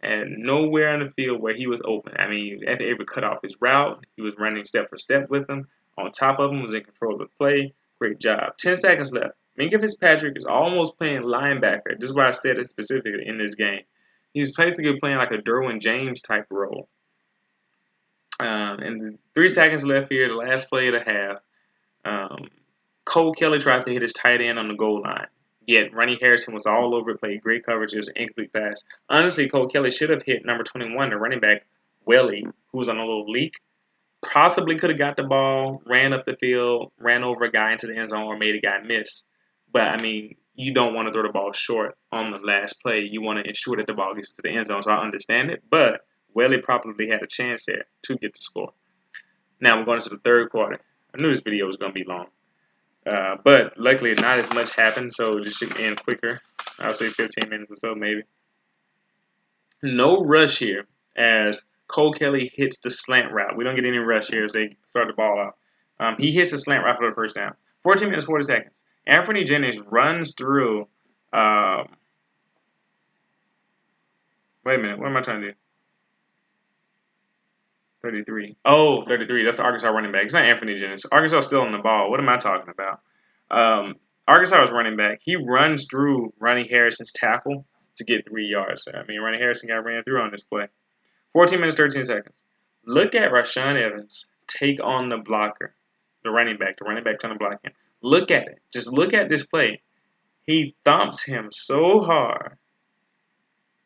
S1: and nowhere on the field where he was open. I mean, Anthony Avery cut off his route. He was running step for step with him. On top of him, was in control of the play. Great job. 10 seconds left. Minka Fitzpatrick is almost playing linebacker. This is why I said it specifically in this game. He's basically playing like a Derwin James type role. And 3 seconds left here, the last play of the half. Cole Kelly tries to hit his tight end on the goal line. Yet Ronnie Harrison was all over the play. Great coverage. It was an incomplete pass. Honestly, Cole Kelly should have hit number 21, the running back, Welly, who was on a little leak. Possibly could have got the ball, ran up the field, ran over a guy into the end zone, or made a guy miss. But, I mean, you don't want to throw the ball short on the last play. You want to ensure that the ball gets to the end zone. So I understand it. But Welly probably had a chance there to get the score. Now we're going into the third quarter. I knew this video was going to be long. But luckily not as much happened, so it should end quicker. I'll say 15 minutes or so maybe. No rush here as Cole Kelly hits the slant route. We don't get any rush here as they start the ball out. He hits the slant route for the first down. 14 minutes, 40 seconds. Anthony Jennings runs through. Wait a minute. What am I trying to do? 33. Oh, 33. That's the Arkansas running back. It's not Anthony Jennings. Arkansas is still on the ball. What am I talking about? Arkansas is running back. He runs through Ronnie Harrison's tackle to get 3 yards. I mean, Ronnie Harrison got ran through on this play. 14 minutes, 13 seconds. Look at Rashaan Evans take on the blocker, the running back trying to block him. Look at it. Just look at this play. He thumps him so hard.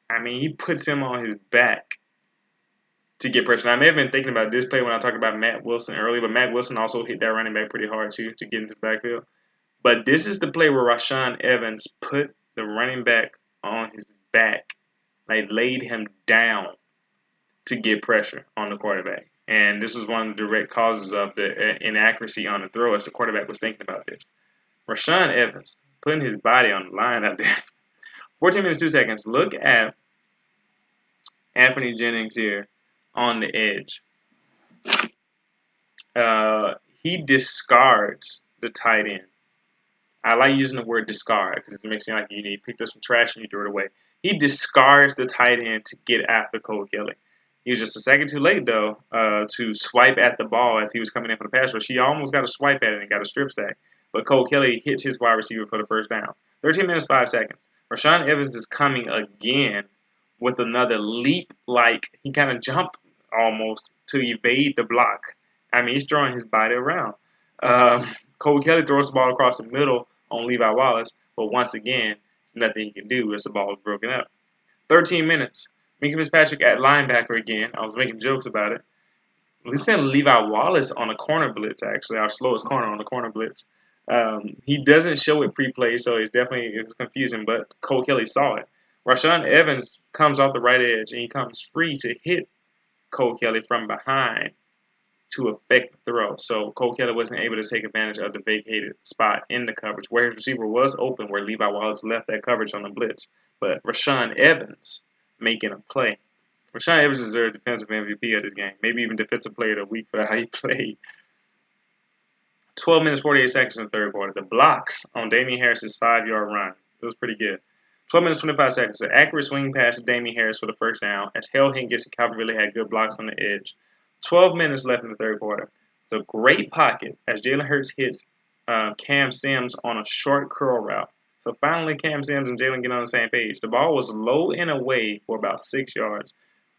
S1: I mean, he puts him on his back to get pressure. Now, I may have been thinking about this play when I talked about Matt Wilson earlier, but Matt Wilson also hit that running back pretty hard too to get into the backfield. But this is the play where Rashaan Evans put the running back on his back, like laid him down to get pressure on the quarterback. And this was one of the direct causes of the inaccuracy on the throw as the quarterback was thinking about this. Rashaan Evans putting his body on the line out there. 14 minutes, 2 seconds. Look at Anthony Jennings here on the edge. He discards the tight end. I like using the word discard because it makes it seem like you picked up some trash and you threw it away. He discards the tight end to get after Cole Kelly. He was just a second too late, though, to swipe at the ball as he was coming in for the pass rush. He almost got a swipe at it and got a strip sack. But Cole Kelly hits his wide receiver for the first down. 13 minutes, 5 seconds. Rashaan Evans is coming again with another leap, like he kind of jumped almost to evade the block. I mean, he's throwing his body around. Cole Kelly throws the ball across the middle on Levi Wallace, but once again, there's nothing he can do as the ball is broken up. 13 minutes. Minka Fitzpatrick at linebacker again. I was making jokes about it. We sent Levi Wallace on a corner blitz, actually, our slowest corner on the corner blitz. He doesn't show it pre-play, so it's confusing, but Cole Kelly saw it. Rashaan Evans comes off the right edge, and he comes free to hit Cole Kelly from behind to affect the throw. So Cole Kelly wasn't able to take advantage of the vacated spot in the coverage, where his receiver was open, where Levi Wallace left that coverage on the blitz. But Rashaan Evans making a play. Rashaan Evans deserved defensive MVP of this game, maybe even defensive player of the week for how he played. 12 minutes, 48 seconds in the third quarter. The blocks on Damian Harris's 5-yard run. It was pretty good. 12 minutes, 25 seconds. An accurate swing pass to Damian Harris for the first down, as Hale Hingis and Calvin really had good blocks on the edge. 12 minutes left in the third quarter. It's a great pocket as Jalen Hurts hits Cam Sims on a short curl route. So finally, Cam Sims and Jalen get on the same page. The ball was low and away for about 6 yards.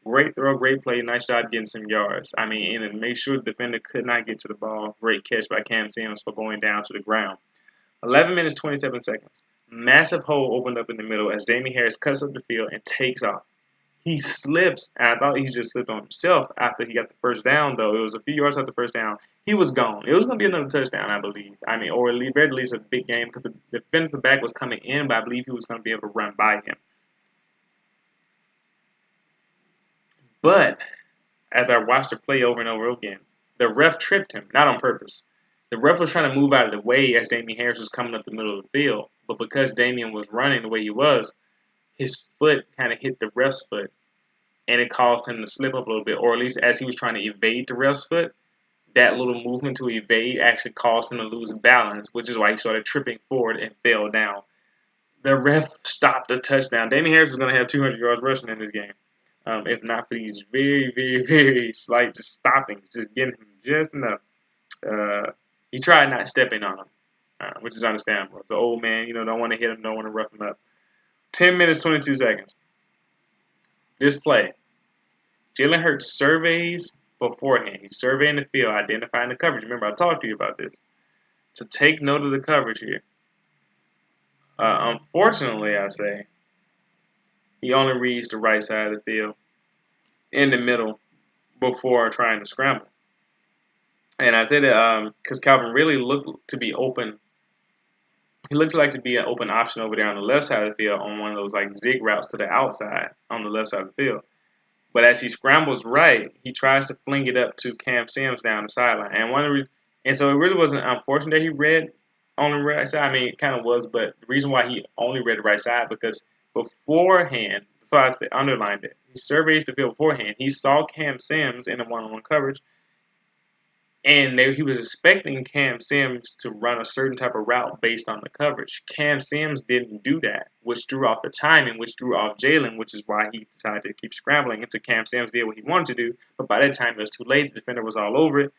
S1: Great throw, great play, nice job getting some yards. I mean, and make sure the defender could not get to the ball. Great catch by Cam Sims for going down to the ground. 11 minutes, 27 seconds. Massive hole opened up in the middle as Damian Harris cuts up the field and takes off. He slips, and I thought he just slipped on himself after he got the first down, though. It was a few yards after the first down. He was gone. It was going to be another touchdown, I believe. I mean, or at least a big game because the defensive back was coming in, but I believe he was going to be able to run by him. But as I watched the play over and over again, the ref tripped him, not on purpose. The ref was trying to move out of the way as Damian Harris was coming up the middle of the field. But because Damian was running the way he was, his foot kind of hit the ref's foot, and it caused him to slip up a little bit, or at least as he was trying to evade the ref's foot, that little movement to evade actually caused him to lose balance, which is why he started tripping forward and fell down. The ref stopped the touchdown. Damien Harris was going to have 200 yards rushing in this game, if not for these very, very, very slight just stoppings, just getting him just enough. He tried not stepping on him, which is understandable. It's an old man, don't want to hit him, don't want to rough him up. 10 minutes, 22 seconds. This play, Jalen Hurts surveys beforehand. He's surveying the field, identifying the coverage. Remember, I talked to you about this. So take note of the coverage here. Unfortunately, I say, he only reads the right side of the field in the middle before trying to scramble. And I say that because Calvin really looked to be open. He looks like to be an open option over there on the left side of the field on one of those like zig routes to the outside on the left side of the field. But as he scrambles right, he tries to fling it up to Cam Sims down the sideline. And so it really wasn't unfortunate that he read on the right side. I mean, it kind of was, but the reason why he only read the right side because beforehand, before I underlined it, he surveys the field beforehand. He saw Cam Sims in the one-on-one coverage, and he was expecting Cam Sims to run a certain type of route based on the coverage. Cam Sims didn't do that, which threw off the timing, which threw off Jalen, which is why he decided to keep scrambling until Cam Sims did what he wanted to do. But by that time, it was too late. The defender was all over it.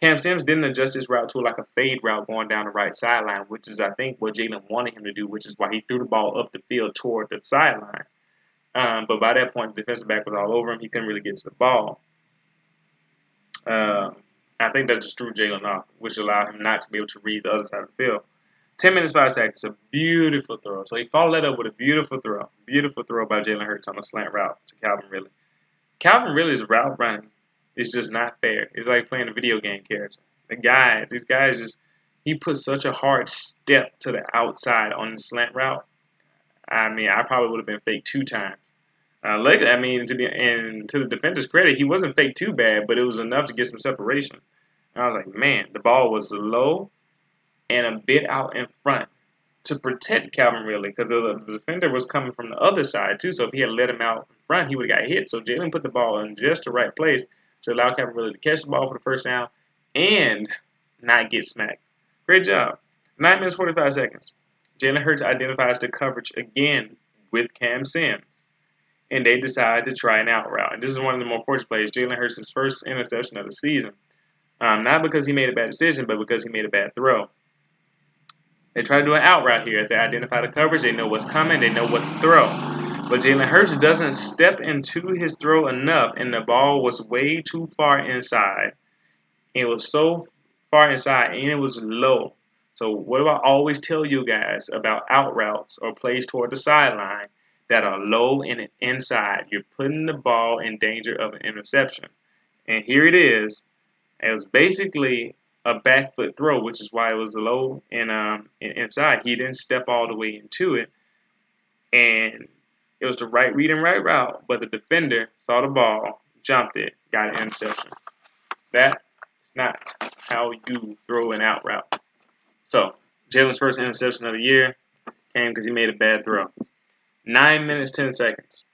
S1: Cam Sims didn't adjust his route to like a fade route going down the right sideline, which is, I think, what Jalen wanted him to do, which is why he threw the ball up the field toward the sideline. But by that point, the defensive back was all over him. He couldn't really get to the ball. I think that just threw Jalen off, which allowed him not to be able to read the other side of the field. 10 minutes, 5 seconds. A beautiful throw. So he followed that up with a beautiful throw. Beautiful throw by Jalen Hurts on a slant route to Calvin Ridley. Calvin Ridley's route running is just not fair. It's like playing a video game character. These guys just, he put such a hard step to the outside on the slant route. I mean, I probably would have been faked 2 times. To the defender's credit, he wasn't faked too bad, but it was enough to get some separation. And I was like, man, the ball was low and a bit out in front to protect Calvin Ridley because the defender was coming from the other side too. So if he had let him out in front, he would have got hit. So Jalen put the ball in just the right place to allow Calvin Ridley to catch the ball for the first down and not get smacked. Great job. 9 minutes, 45 seconds. Jalen Hurts identifies the coverage again with Cam Sims. And they decide to try an out route. And this is one of the more fortunate plays. Jalen Hurts' first interception of the season. Not because he made a bad decision, but because he made a bad throw. They try to do an out route here. As they identify the coverage, they know what's coming, they know what to throw. But Jalen Hurts doesn't step into his throw enough, and the ball was way too far inside. It was so far inside, and it was low. So what do I always tell you guys about out routes or plays toward the sideline that are low and inside? You're putting the ball in danger of an interception. And here it is. It was basically a back foot throw, which is why it was low and inside. He didn't step all the way into it. And it was the right read and right route, but the defender saw the ball, jumped it, got an interception. That's not how you throw an out route. So, Jalen's first interception of the year came because he made a bad throw. 9 minutes, 10 seconds.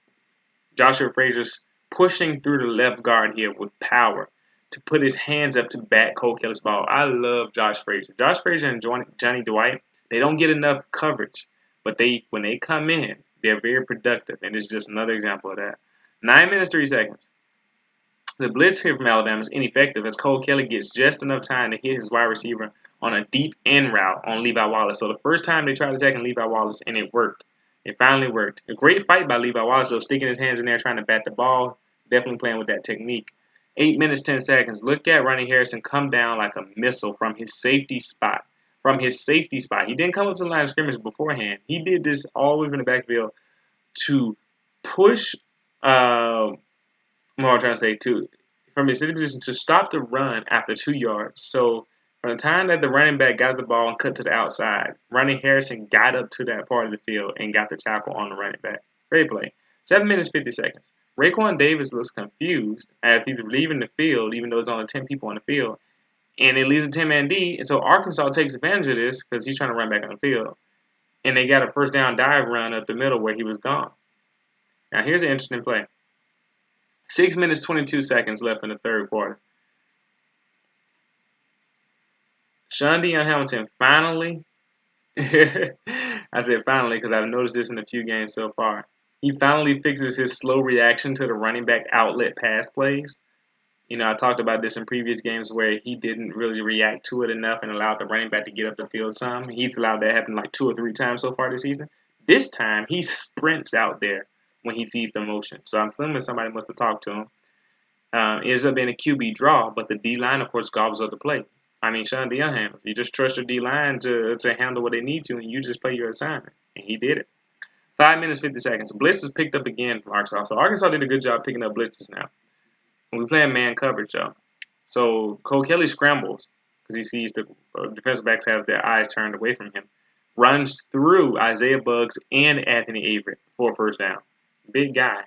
S1: Joshua Frazier's pushing through the left guard here with power to put his hands up to bat Cole Kelly's ball. I love Josh Frazier. Josh Frazier and Johnny Dwight, they don't get enough coverage, but when they come in, they're very productive, and it's just another example of that. 9 minutes, 3 seconds. The blitz here from Alabama is ineffective as Cole Kelly gets just enough time to hit his wide receiver on a deep end route on Levi Wallace. So the first time they tried attacking Levi Wallace, and it worked. It finally worked. A great fight by Levi Wallace, though, sticking his hands in there trying to bat the ball. Definitely playing with that technique. 8 minutes, 10 seconds. Look at Ronnie Harrison come down like a missile from his safety spot. He didn't come up to the line of scrimmage beforehand. He did this all the way from the backfield to push, from his safety position to stop the run after 2 yards. So from the time that the running back got the ball and cut to the outside, Ronnie Harrison got up to that part of the field and got the tackle on the running back. Great play. 7 minutes, 50 seconds. Raekwon Davis looks confused as he's leaving the field, even though there's only 10 people on the field. And it leaves a 10-man D. And so Arkansas takes advantage of this because he's trying to run back on the field. And they got a first down dive run up the middle where he was gone. Now, here's an interesting play. 6 minutes, 22 seconds left in the third quarter. Sean Deion Hamilton finally, I said finally because I've noticed this in a few games so far. He finally fixes his slow reaction to the running back outlet pass plays. You know, I talked about this in previous games where he didn't really react to it enough and allowed the running back to get up the field some. He's allowed that happen like 2 or 3 times so far this season. This time, he sprints out there when he sees the motion. So I'm assuming somebody must have talked to him. It ends up being a QB draw, but the D line, of course, gobbles up the play. I mean, Sean Deion handles. You just trust your D line to handle what they need to, and you just play your assignment. And he did it. 5 minutes, 50 seconds. Blitz is picked up again from Arkansas. So Arkansas did a good job picking up blitzes now. And we playing man coverage, y'all. So Cole Kelly scrambles because he sees the defensive backs have their eyes turned away from him. Runs through Isaiah Buggs and Anthony Averett for a first down. Big guy.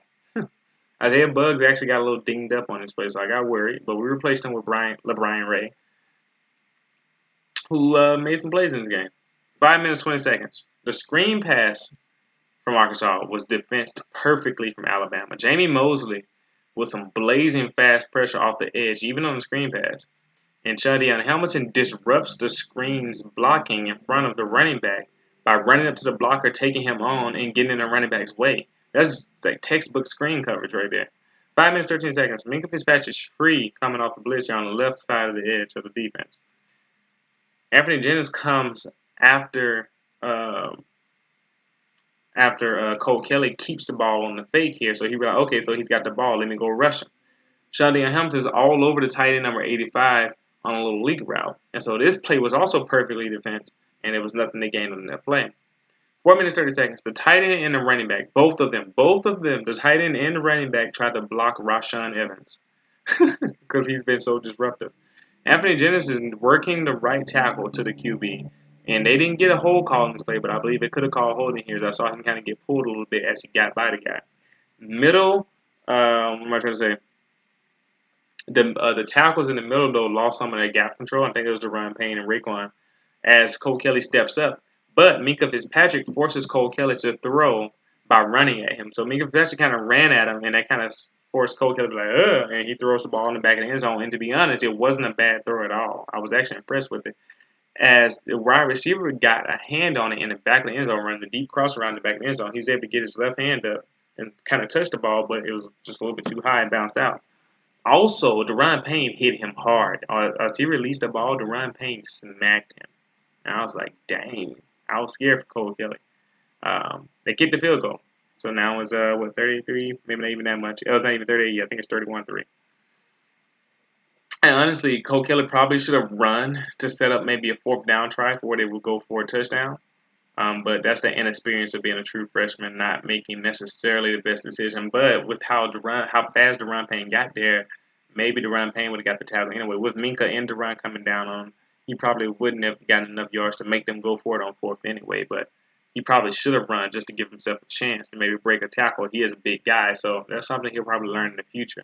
S1: Isaiah Buggs actually got a little dinged up on this play, so I got worried. But we replaced him with LeBron Ray, who made some plays in this game. 5 minutes, 20 seconds. The screen pass from Arkansas was defensed perfectly from Alabama. Jamie Mosley with some blazing fast pressure off the edge, even on the screen pass. And Deion Hamilton disrupts the screen's blocking in front of the running back by running up to the blocker, taking him on, and getting in the running back's way. That's like textbook screen coverage right there. 5 minutes, 13 seconds. Minkah Fitzpatrick's free coming off the blitz here on the left side of the edge of the defense. Anthony Jennings comes after Cole Kelly keeps the ball on the fake here. So he realized, okay, so he's got the ball. Let me go rush him. Deion Hamilton's all over the tight end number 85 on a little leak route. And so this play was also perfectly defensed, and there was nothing to gain on that play. 4 minutes, 30 seconds. The tight end and the running back, both of them, the tight end and the running back tried to block Rashaan Evans because he's been so disruptive. Anthony Jennings is working the right tackle to the QB, and they didn't get a hold call in this play, but I believe it could have called holding here. As I saw him kind of get pulled a little bit as he got by the guy. What am I trying to say? The tackles in the middle, though, lost some of their gap control. I think it was Deron Payne and Raekwon as Cole Kelly steps up. But Minkah Fitzpatrick forces Cole Kelly to throw by running at him. So Minkah Fitzpatrick kind of ran at him, and that kind of forced Cole Kelly to be like, ugh, and he throws the ball in the back of the end zone. And to be honest, it wasn't a bad throw at all. I was actually impressed with it. As the wide receiver got a hand on it in the back of the end zone, running the deep cross around the back of the end zone, he was able to get his left hand up and kind of touch the ball, but it was just a little bit too high and bounced out. Also, Deron Payne hit him hard. As he released the ball, Deron Payne smacked him. And I was like, dang. I was scared for Cole Kelly. They kicked the field goal. So now it's, 33? Maybe not even that much. It was not even 38 yet. I think it's 31-3. And honestly, Cole Kelly probably should have run to set up maybe a fourth down try for where they would go for a touchdown. But that's the inexperience of being a true freshman, not making necessarily the best decision. But with how fast Deron Payne got there, maybe Deron Payne would have got the tackle anyway. With Minkah and Deron coming down on him, he probably wouldn't have gotten enough yards to make them go for it on fourth anyway. But he probably should have run just to give himself a chance to maybe break a tackle. He is a big guy, so that's something he'll probably learn in the future.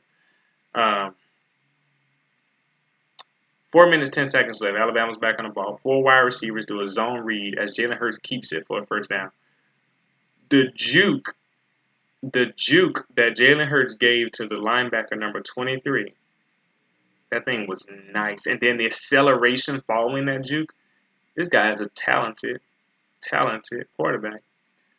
S1: 4 minutes, 10 seconds left. Alabama's back on the ball. 4 wide receivers do a zone read as Jalen Hurts keeps it for a first down. The juke that Jalen Hurts gave to the linebacker number 23, that thing was nice. And then the acceleration following that juke, this guy is a talented quarterback.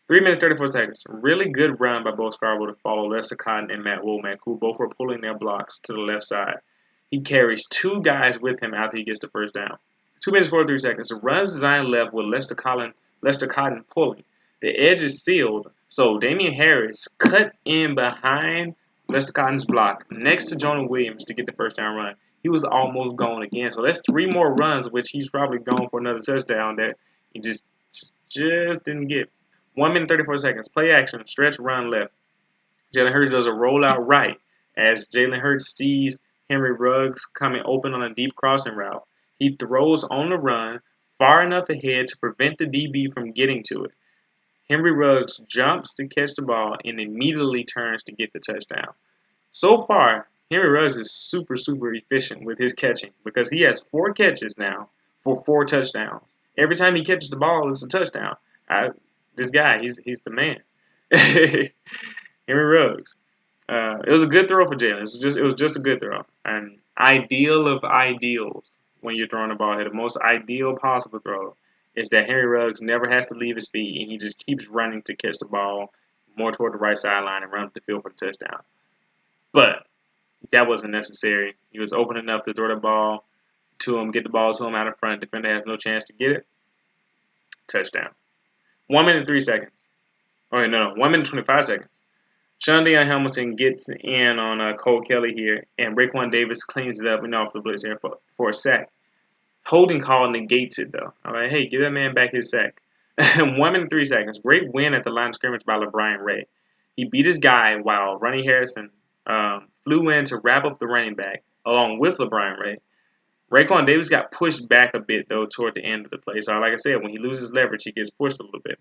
S1: 3 minutes, 34 seconds. Really good run by Bo Scarborough to follow Lester Cotton and Matt Womack, who both were pulling their blocks to the left side. He carries 2 guys with him after he gets the first down. 2 minutes, 43 seconds. The run's designed left with Lester Cotton pulling. The edge is sealed, so Damian Harris cut in behind Lester Cotton's block next to Jonah Williams to get the first down run. He was almost gone again. So that's 3 more runs, which he's probably gone for another touchdown that he just didn't get. 1 minute, 34 seconds. Play action. Stretch run left. Jalen Hurts does a rollout right as Jalen Hurts sees Henry Ruggs coming open on a deep crossing route. He throws on the run far enough ahead to prevent the DB from getting to it. Henry Ruggs jumps to catch the ball and immediately turns to get the touchdown. So far, Henry Ruggs is super efficient with his catching because he has 4 catches now for 4 touchdowns. Every time he catches the ball, it's a touchdown. This guy, he's the man. Henry Ruggs. It was a good throw for Jalen. It was just a good throw. And ideal of ideals when you're throwing the ball here. The most ideal possible throw is that Henry Ruggs never has to leave his feet, and he just keeps running to catch the ball more toward the right sideline and run up the field for the touchdown. But that wasn't necessary. He was open enough to throw the ball to him, get the ball to him out in front. Defender has no chance to get it. Touchdown. 1 minute 3 seconds. Oh, wait, no. 1 minute 25 seconds. Sean Hamilton gets in on Cole Kelly here, and Raekwon Davis cleans it up and off the blitz here for a sack. Holding call negates it, though. All right, hey, give that man back his sack. 1 minute 3 seconds. Great win at the line of scrimmage by LeBron Ray. He beat his guy while Ronnie Harrison flew in to wrap up the running back along with LeBron Ray. Raekwon Davis got pushed back a bit, though, toward the end of the play. So, like I said, when he loses leverage, he gets pushed a little bit.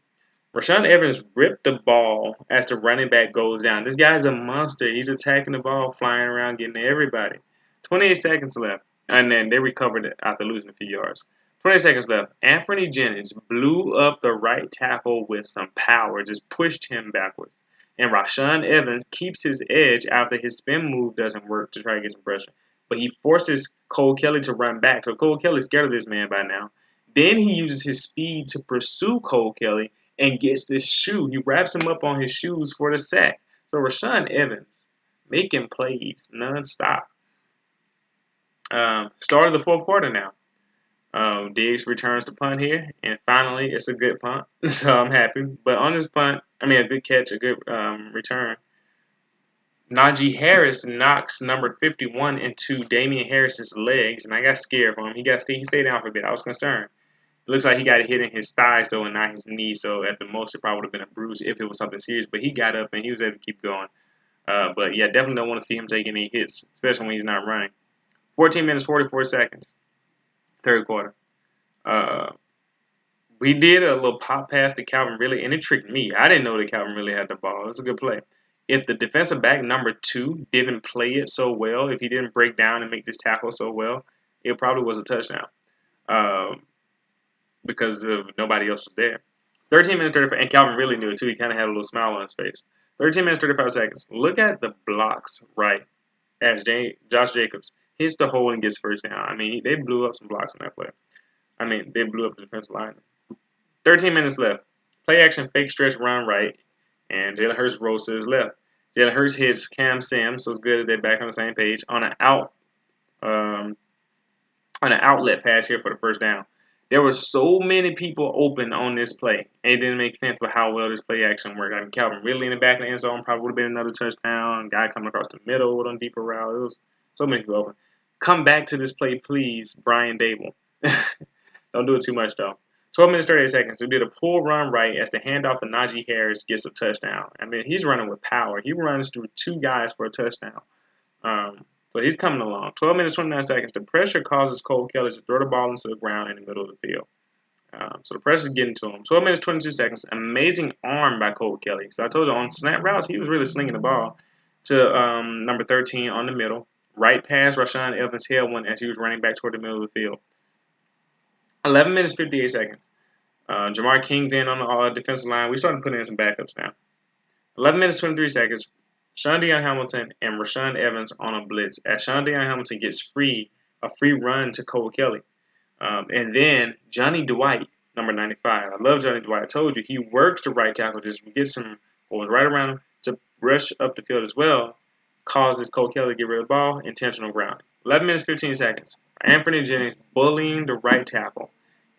S1: Rashaan Evans ripped the ball as the running back goes down. This guy's a monster. He's attacking the ball, flying around, getting to everybody. 28 seconds left. And then they recovered it after losing a few yards. 20 seconds left. Anthony Jennings blew up the right tackle with some power, just pushed him backwards. And Rashaan Evans keeps his edge after his spin move doesn't work to try to get some pressure. But he forces Cole Kelly to run back. So Cole Kelly's scared of this man by now. Then he uses his speed to pursue Cole Kelly and gets this shoe. He wraps him up on his shoes for the sack. So Rashaan Evans making plays nonstop. Start of the fourth quarter now. Diggs returns the punt here, and finally it's a good punt, so I'm happy. But on this punt, a good catch, a good return. Najee Harris knocks number 51 into Damian Harris's legs, and I got scared for him. He stayed down for a bit. I was concerned. It looks like he got hit in his thighs, though, and not his knee. So at the most, it probably would have been a bruise if it was something serious. But he got up, and he was able to keep going. But, yeah, definitely don't want to see him take any hits, especially when he's not running. 14 minutes, 44 seconds. Third quarter. We did a little pop pass to Calvin Ridley, and it tricked me. I didn't know that Calvin Ridley had the ball. It was a good play. If the defensive back number 2 didn't play it so well, if he didn't break down and make this tackle so well, it probably was a touchdown. Because of nobody else was there. 13 minutes 35, and Calvin really knew it too. He kind of had a little smile on his face. 13 minutes 35 seconds. Look at the blocks right as Josh Jacobs hits the hole and gets first down. They blew up some blocks in that play. They blew up the defensive line. 13 minutes left. Play action, fake stretch, run right, and Jalen Hurts rolls to his left. Jalen Hurts hits Cam Sims, so it's good that they're back on the same page on an outlet pass here for the first down. There were so many people open on this play. It didn't make sense with how well this play action worked. Calvin Ridley in the back of the end zone probably would have been another touchdown. Guy coming across the middle with a deeper route. It was so many people open. Come back to this play, please, Brian Dable. Don't do it too much, though. 12 minutes, 38 seconds. We did a pull run right as the handoff to Najee Harris gets a touchdown. He's running with power. He runs through 2 guys for a touchdown. So he's coming along. 12 minutes, 29 seconds. The pressure causes Cole Kelly to throw the ball into the ground in the middle of the field. So the pressure is getting to him. 12 minutes, 22 seconds. Amazing arm by Cole Kelly. So I told you on snap routes, he was really slinging the ball to number 13 on the middle. Right past Rashaan Evans' head one as he was running back toward the middle of the field. 11 minutes, 58 seconds. Jamar King's in on the defensive line. We started putting in some backups now. 11 minutes, 23 seconds. Sean Hamilton and Rashaan Evans on a blitz as Sean Hamilton gets a free run to Cole Kelly. And then Johnny Dwight, number 95. I love Johnny Dwight. I told you, he works the right tackle, just gets him, goes right around him to rush up the field as well, causes Cole Kelly to get rid of the ball, intentional grounding. 11 minutes, 15 seconds. Anthony Jennings bullying the right tackle,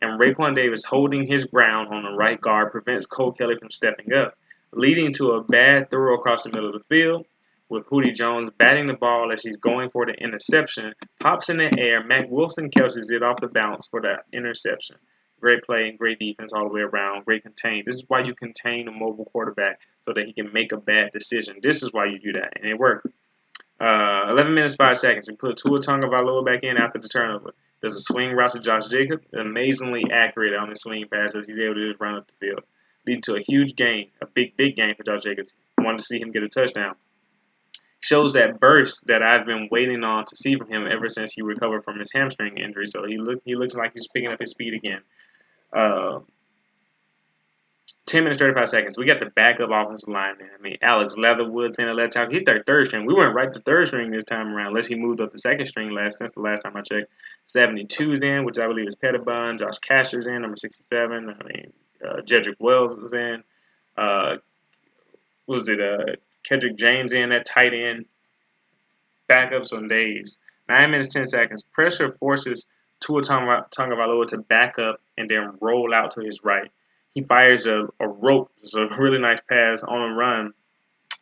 S1: and Raekwon Davis holding his ground on the right guard prevents Cole Kelly from stepping up, leading to a bad throw across the middle of the field, with Hootie Jones batting the ball as he's going for the interception, pops in the air. Mac Wilson catches it off the bounce for that interception. Great play, great defense all the way around, great contain. This is why you contain a mobile quarterback so that he can make a bad decision. This is why you do that, and it worked. 11 minutes, 5 seconds. We put Tua Tagovailoa back in after the turnover. There's a swing route to Josh Jacobs, amazingly accurate on the swing pass as he's able to just run up the field, leading to a huge gain, a big gain for Josh Jacobs. I wanted to see him get a touchdown. Shows that burst that I've been waiting on to see from him ever since he recovered from his hamstring injury. So he looks like he's picking up his speed again. 10 minutes, 35 seconds. We got the backup offensive lineman. I mean, Alex Leatherwood's in the left tackle. He's their third string. We went right to third string this time around, unless he moved up to second string since the last time I checked. 72's in, which I believe is Pettibon. Josh Casher's in, number 67. I mean, Jedrick Wells is in. Kedrick James in, that tight end. Backups on days. 9 minutes, 10 seconds. Pressure forces Tua Tagovailoa to back up and then roll out to his right. He fires a rope, it's a really nice pass on a run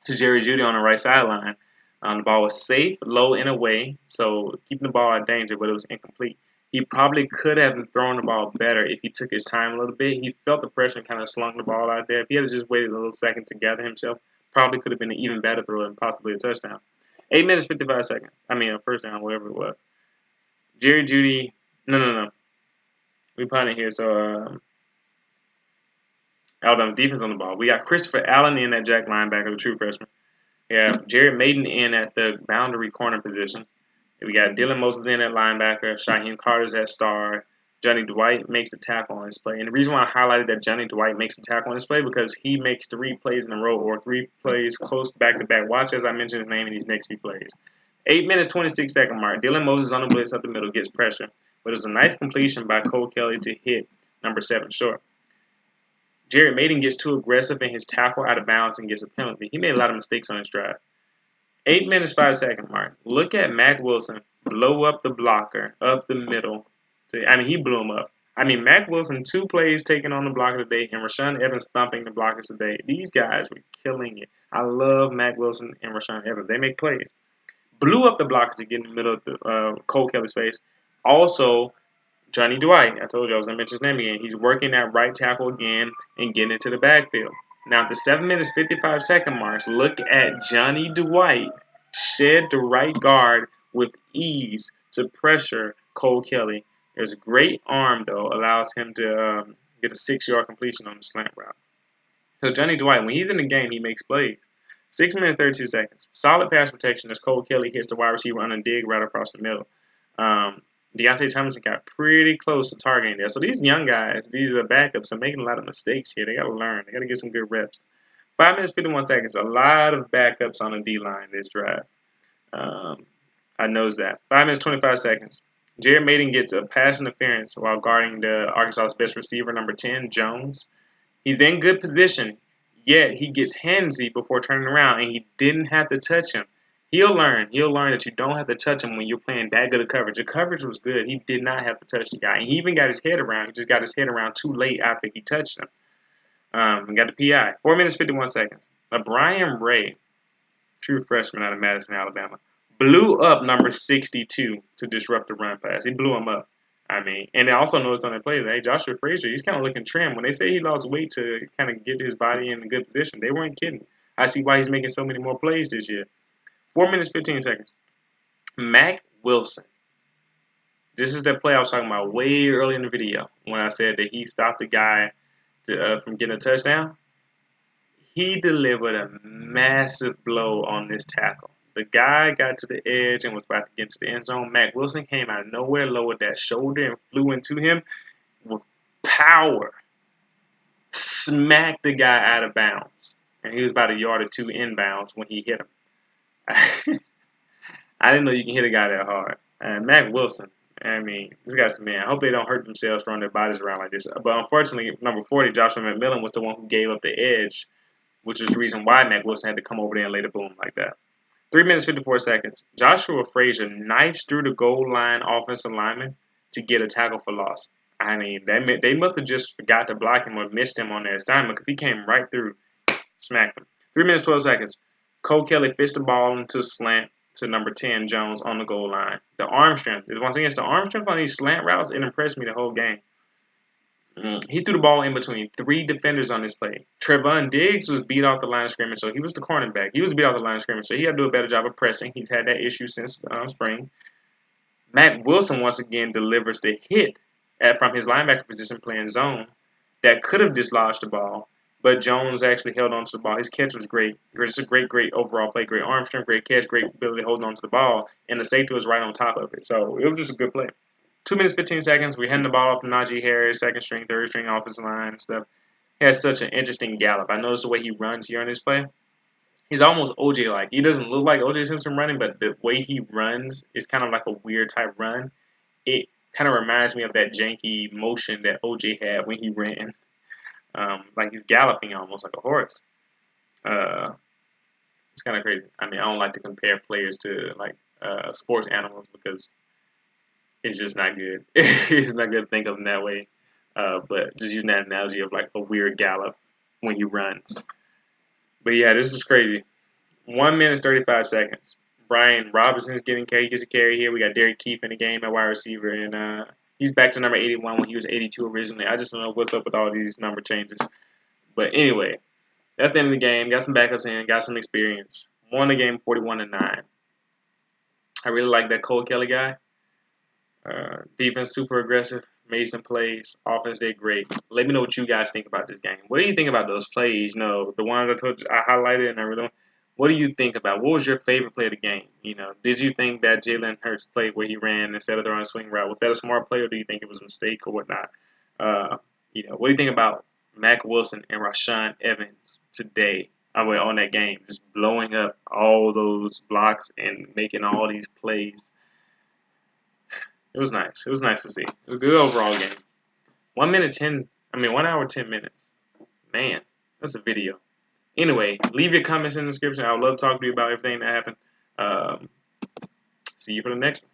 S1: to Jerry Jeudy on the right sideline. The ball was safe, low, and away, so keeping the ball out of danger, but it was incomplete. He probably could have thrown the ball better if he took his time a little bit. He felt the pressure and kind of slung the ball out there. If he had just waited a little second to gather himself, probably could have been an even better throw and possibly a touchdown. 8 minutes, 55 seconds. I mean, a first down, whatever it was. Jerry Jeudy. No. We punted here, so Alabama defense on the ball. We got Christopher Allen in at Jack linebacker, the true freshman. We have Jared Maiden in at the boundary corner position. We got Dylan Moses in at linebacker. Shaheem Carter's at star. Johnny Dwight makes a tackle on this play. And the reason why I highlighted that Johnny Dwight makes a tackle on this play because he makes 3 plays in a row or 3 plays close back-to-back. Watch as I mention his name in these next few plays. 8 minutes, 26-second mark. Dylan Moses on the blitz up the middle gets pressure. But it was a nice completion by Cole Kelly to hit number 7 short. Jared Maiden gets too aggressive in his tackle out of bounds and gets a penalty. He made a lot of mistakes on his drive. 8 minutes, 5-second mark. Look at Mack Wilson blow up the blocker up the middle. He blew him up. Mack Wilson, 2 plays taken on the blocker today, and Rashaan Evans thumping the blockers today. These guys were killing it. I love Mack Wilson and Rashaan Evans. They make plays. Blew up the blocker to get in the middle of the Cole Kelly's face. Also, Johnny Dwight. I told you I was going to mention his name again. He's working that right tackle again and getting into the backfield. Now, at the 7 minutes, 55-second marks, look at Johnny Dwight shed the right guard with ease to pressure Cole Kelly. There's a great arm, though, allows him to get a 6-yard completion on the slant route. So Johnny Dwight, when he's in the game, he makes plays. 6 minutes, 32 seconds. Solid pass protection as Cole Kelly hits the wide receiver on a dig right across the middle. Deontay Thompson got pretty close to targeting there. So these young guys, these are backups, are making a lot of mistakes here. They got to learn. They got to get some good reps. 5 minutes, 51 seconds. A lot of backups on the D-line this drive. I knows that. 5 minutes, 25 seconds. Jared Maiden gets a pass interference while guarding the Arkansas's best receiver, number 10, Jones. He's in good position, yet he gets handsy before turning around, and he didn't have to touch him. He'll learn that you don't have to touch him when you're playing that good of coverage. The coverage was good. He did not have to touch the guy. And he even got his head around. He just got his head around too late after he touched him. We got the PI. 4 minutes, 51 seconds. Brian Ray, true freshman out of Madison, Alabama, blew up number 62 to disrupt the run pass. He blew him up. And I also noticed on that play that Joshua Frazier, he's kind of looking trim. When they say he lost weight to kind of get his body in a good position, they weren't kidding. I see why he's making so many more plays this year. 4 minutes, 15 seconds. Mack Wilson. This is that play I was talking about way early in the video when I said that he stopped the guy from getting a touchdown. He delivered a massive blow on this tackle. The guy got to the edge and was about to get to the end zone. Mack Wilson came out of nowhere, lowered that shoulder, and flew into him with power. Smacked the guy out of bounds. And he was about a yard or two inbounds when he hit him. I didn't know you can hit a guy that hard. Mack Wilson, this guy's the man. I hope they don't hurt themselves throwing their bodies around like this. But unfortunately, number 40, Joshua McMillan, was the one who gave up the edge, which is the reason why Mack Wilson had to come over there and lay the boom like that. 3 minutes, 54 seconds. Joshua Frazier knifes through the goal line offensive lineman to get a tackle for loss. They must have just forgot to block him or missed him on their assignment because he came right through, smacked him. 3 minutes, 12 seconds. Cole Kelly fits the ball into slant to number 10, Jones, on the goal line. The arm strength. Once again, it's the arm strength on these slant routes. It impressed me the whole game. He threw the ball in between 3 defenders on this play. Trevon Diggs was beat off the line of scrimmage, so he was the cornerback. He was beat off the line of scrimmage, so he had to do a better job of pressing. He's had that issue since spring. Mack Wilson, once again, delivers the hit from his linebacker position playing zone that could have dislodged the ball. But Jones actually held on to the ball. His catch was great. It's a great overall play. Great arm strength, great catch, great ability to hold on to the ball. And the safety was right on top of it. So it was just a good play. 2 minutes, 15 seconds. We're handing the ball off to Najee Harris, second string, third string, offensive line and stuff. He has such an interesting gallop. I noticed the way he runs here on this play. He's almost OJ like. He doesn't look like OJ Simpson running, but the way he runs is kind of like a weird type run. It kind of reminds me of that janky motion that OJ had when he ran. Like he's galloping almost like a horse. Uh, it's kind of crazy. I mean, I don't like to compare players to like sports animals because it's just not good. It's not good to think of them that way. But just using that analogy of like a weird gallop when he runs. But yeah, this is crazy. 1 minute 35 seconds. Brian Robinson's gets a carry here. We got Derek Keefe in the game at wide receiver, and he's back to number 81 when he was 82 originally. I just don't know what's up with all these number changes. But anyway, that's the end of the game. Got some backups in, got some experience. Won the game 41-9. I really like that Cole Kelly guy. Defense super aggressive, made some plays. Offense did great. Let me know what you guys think about this game. What do you think about those plays? You know, the ones I told you, I highlighted and I really. What do you think about? What was your favorite play of the game? You know, did you think that Jalen Hurts play where he ran instead of throwing a swing route? Was that a smart play, or do you think it was a mistake or whatnot? What do you think about Mac Wilson and Rashaan Evans today? On that game, just blowing up all those blocks and making all these plays. It was nice. It was nice to see. It was a good overall game. 1 minute 10. I mean, 1 hour 10 minutes. Man, that's a video. Anyway, leave your comments in the description. I would love to talk to you about everything that happened. See you for the next one.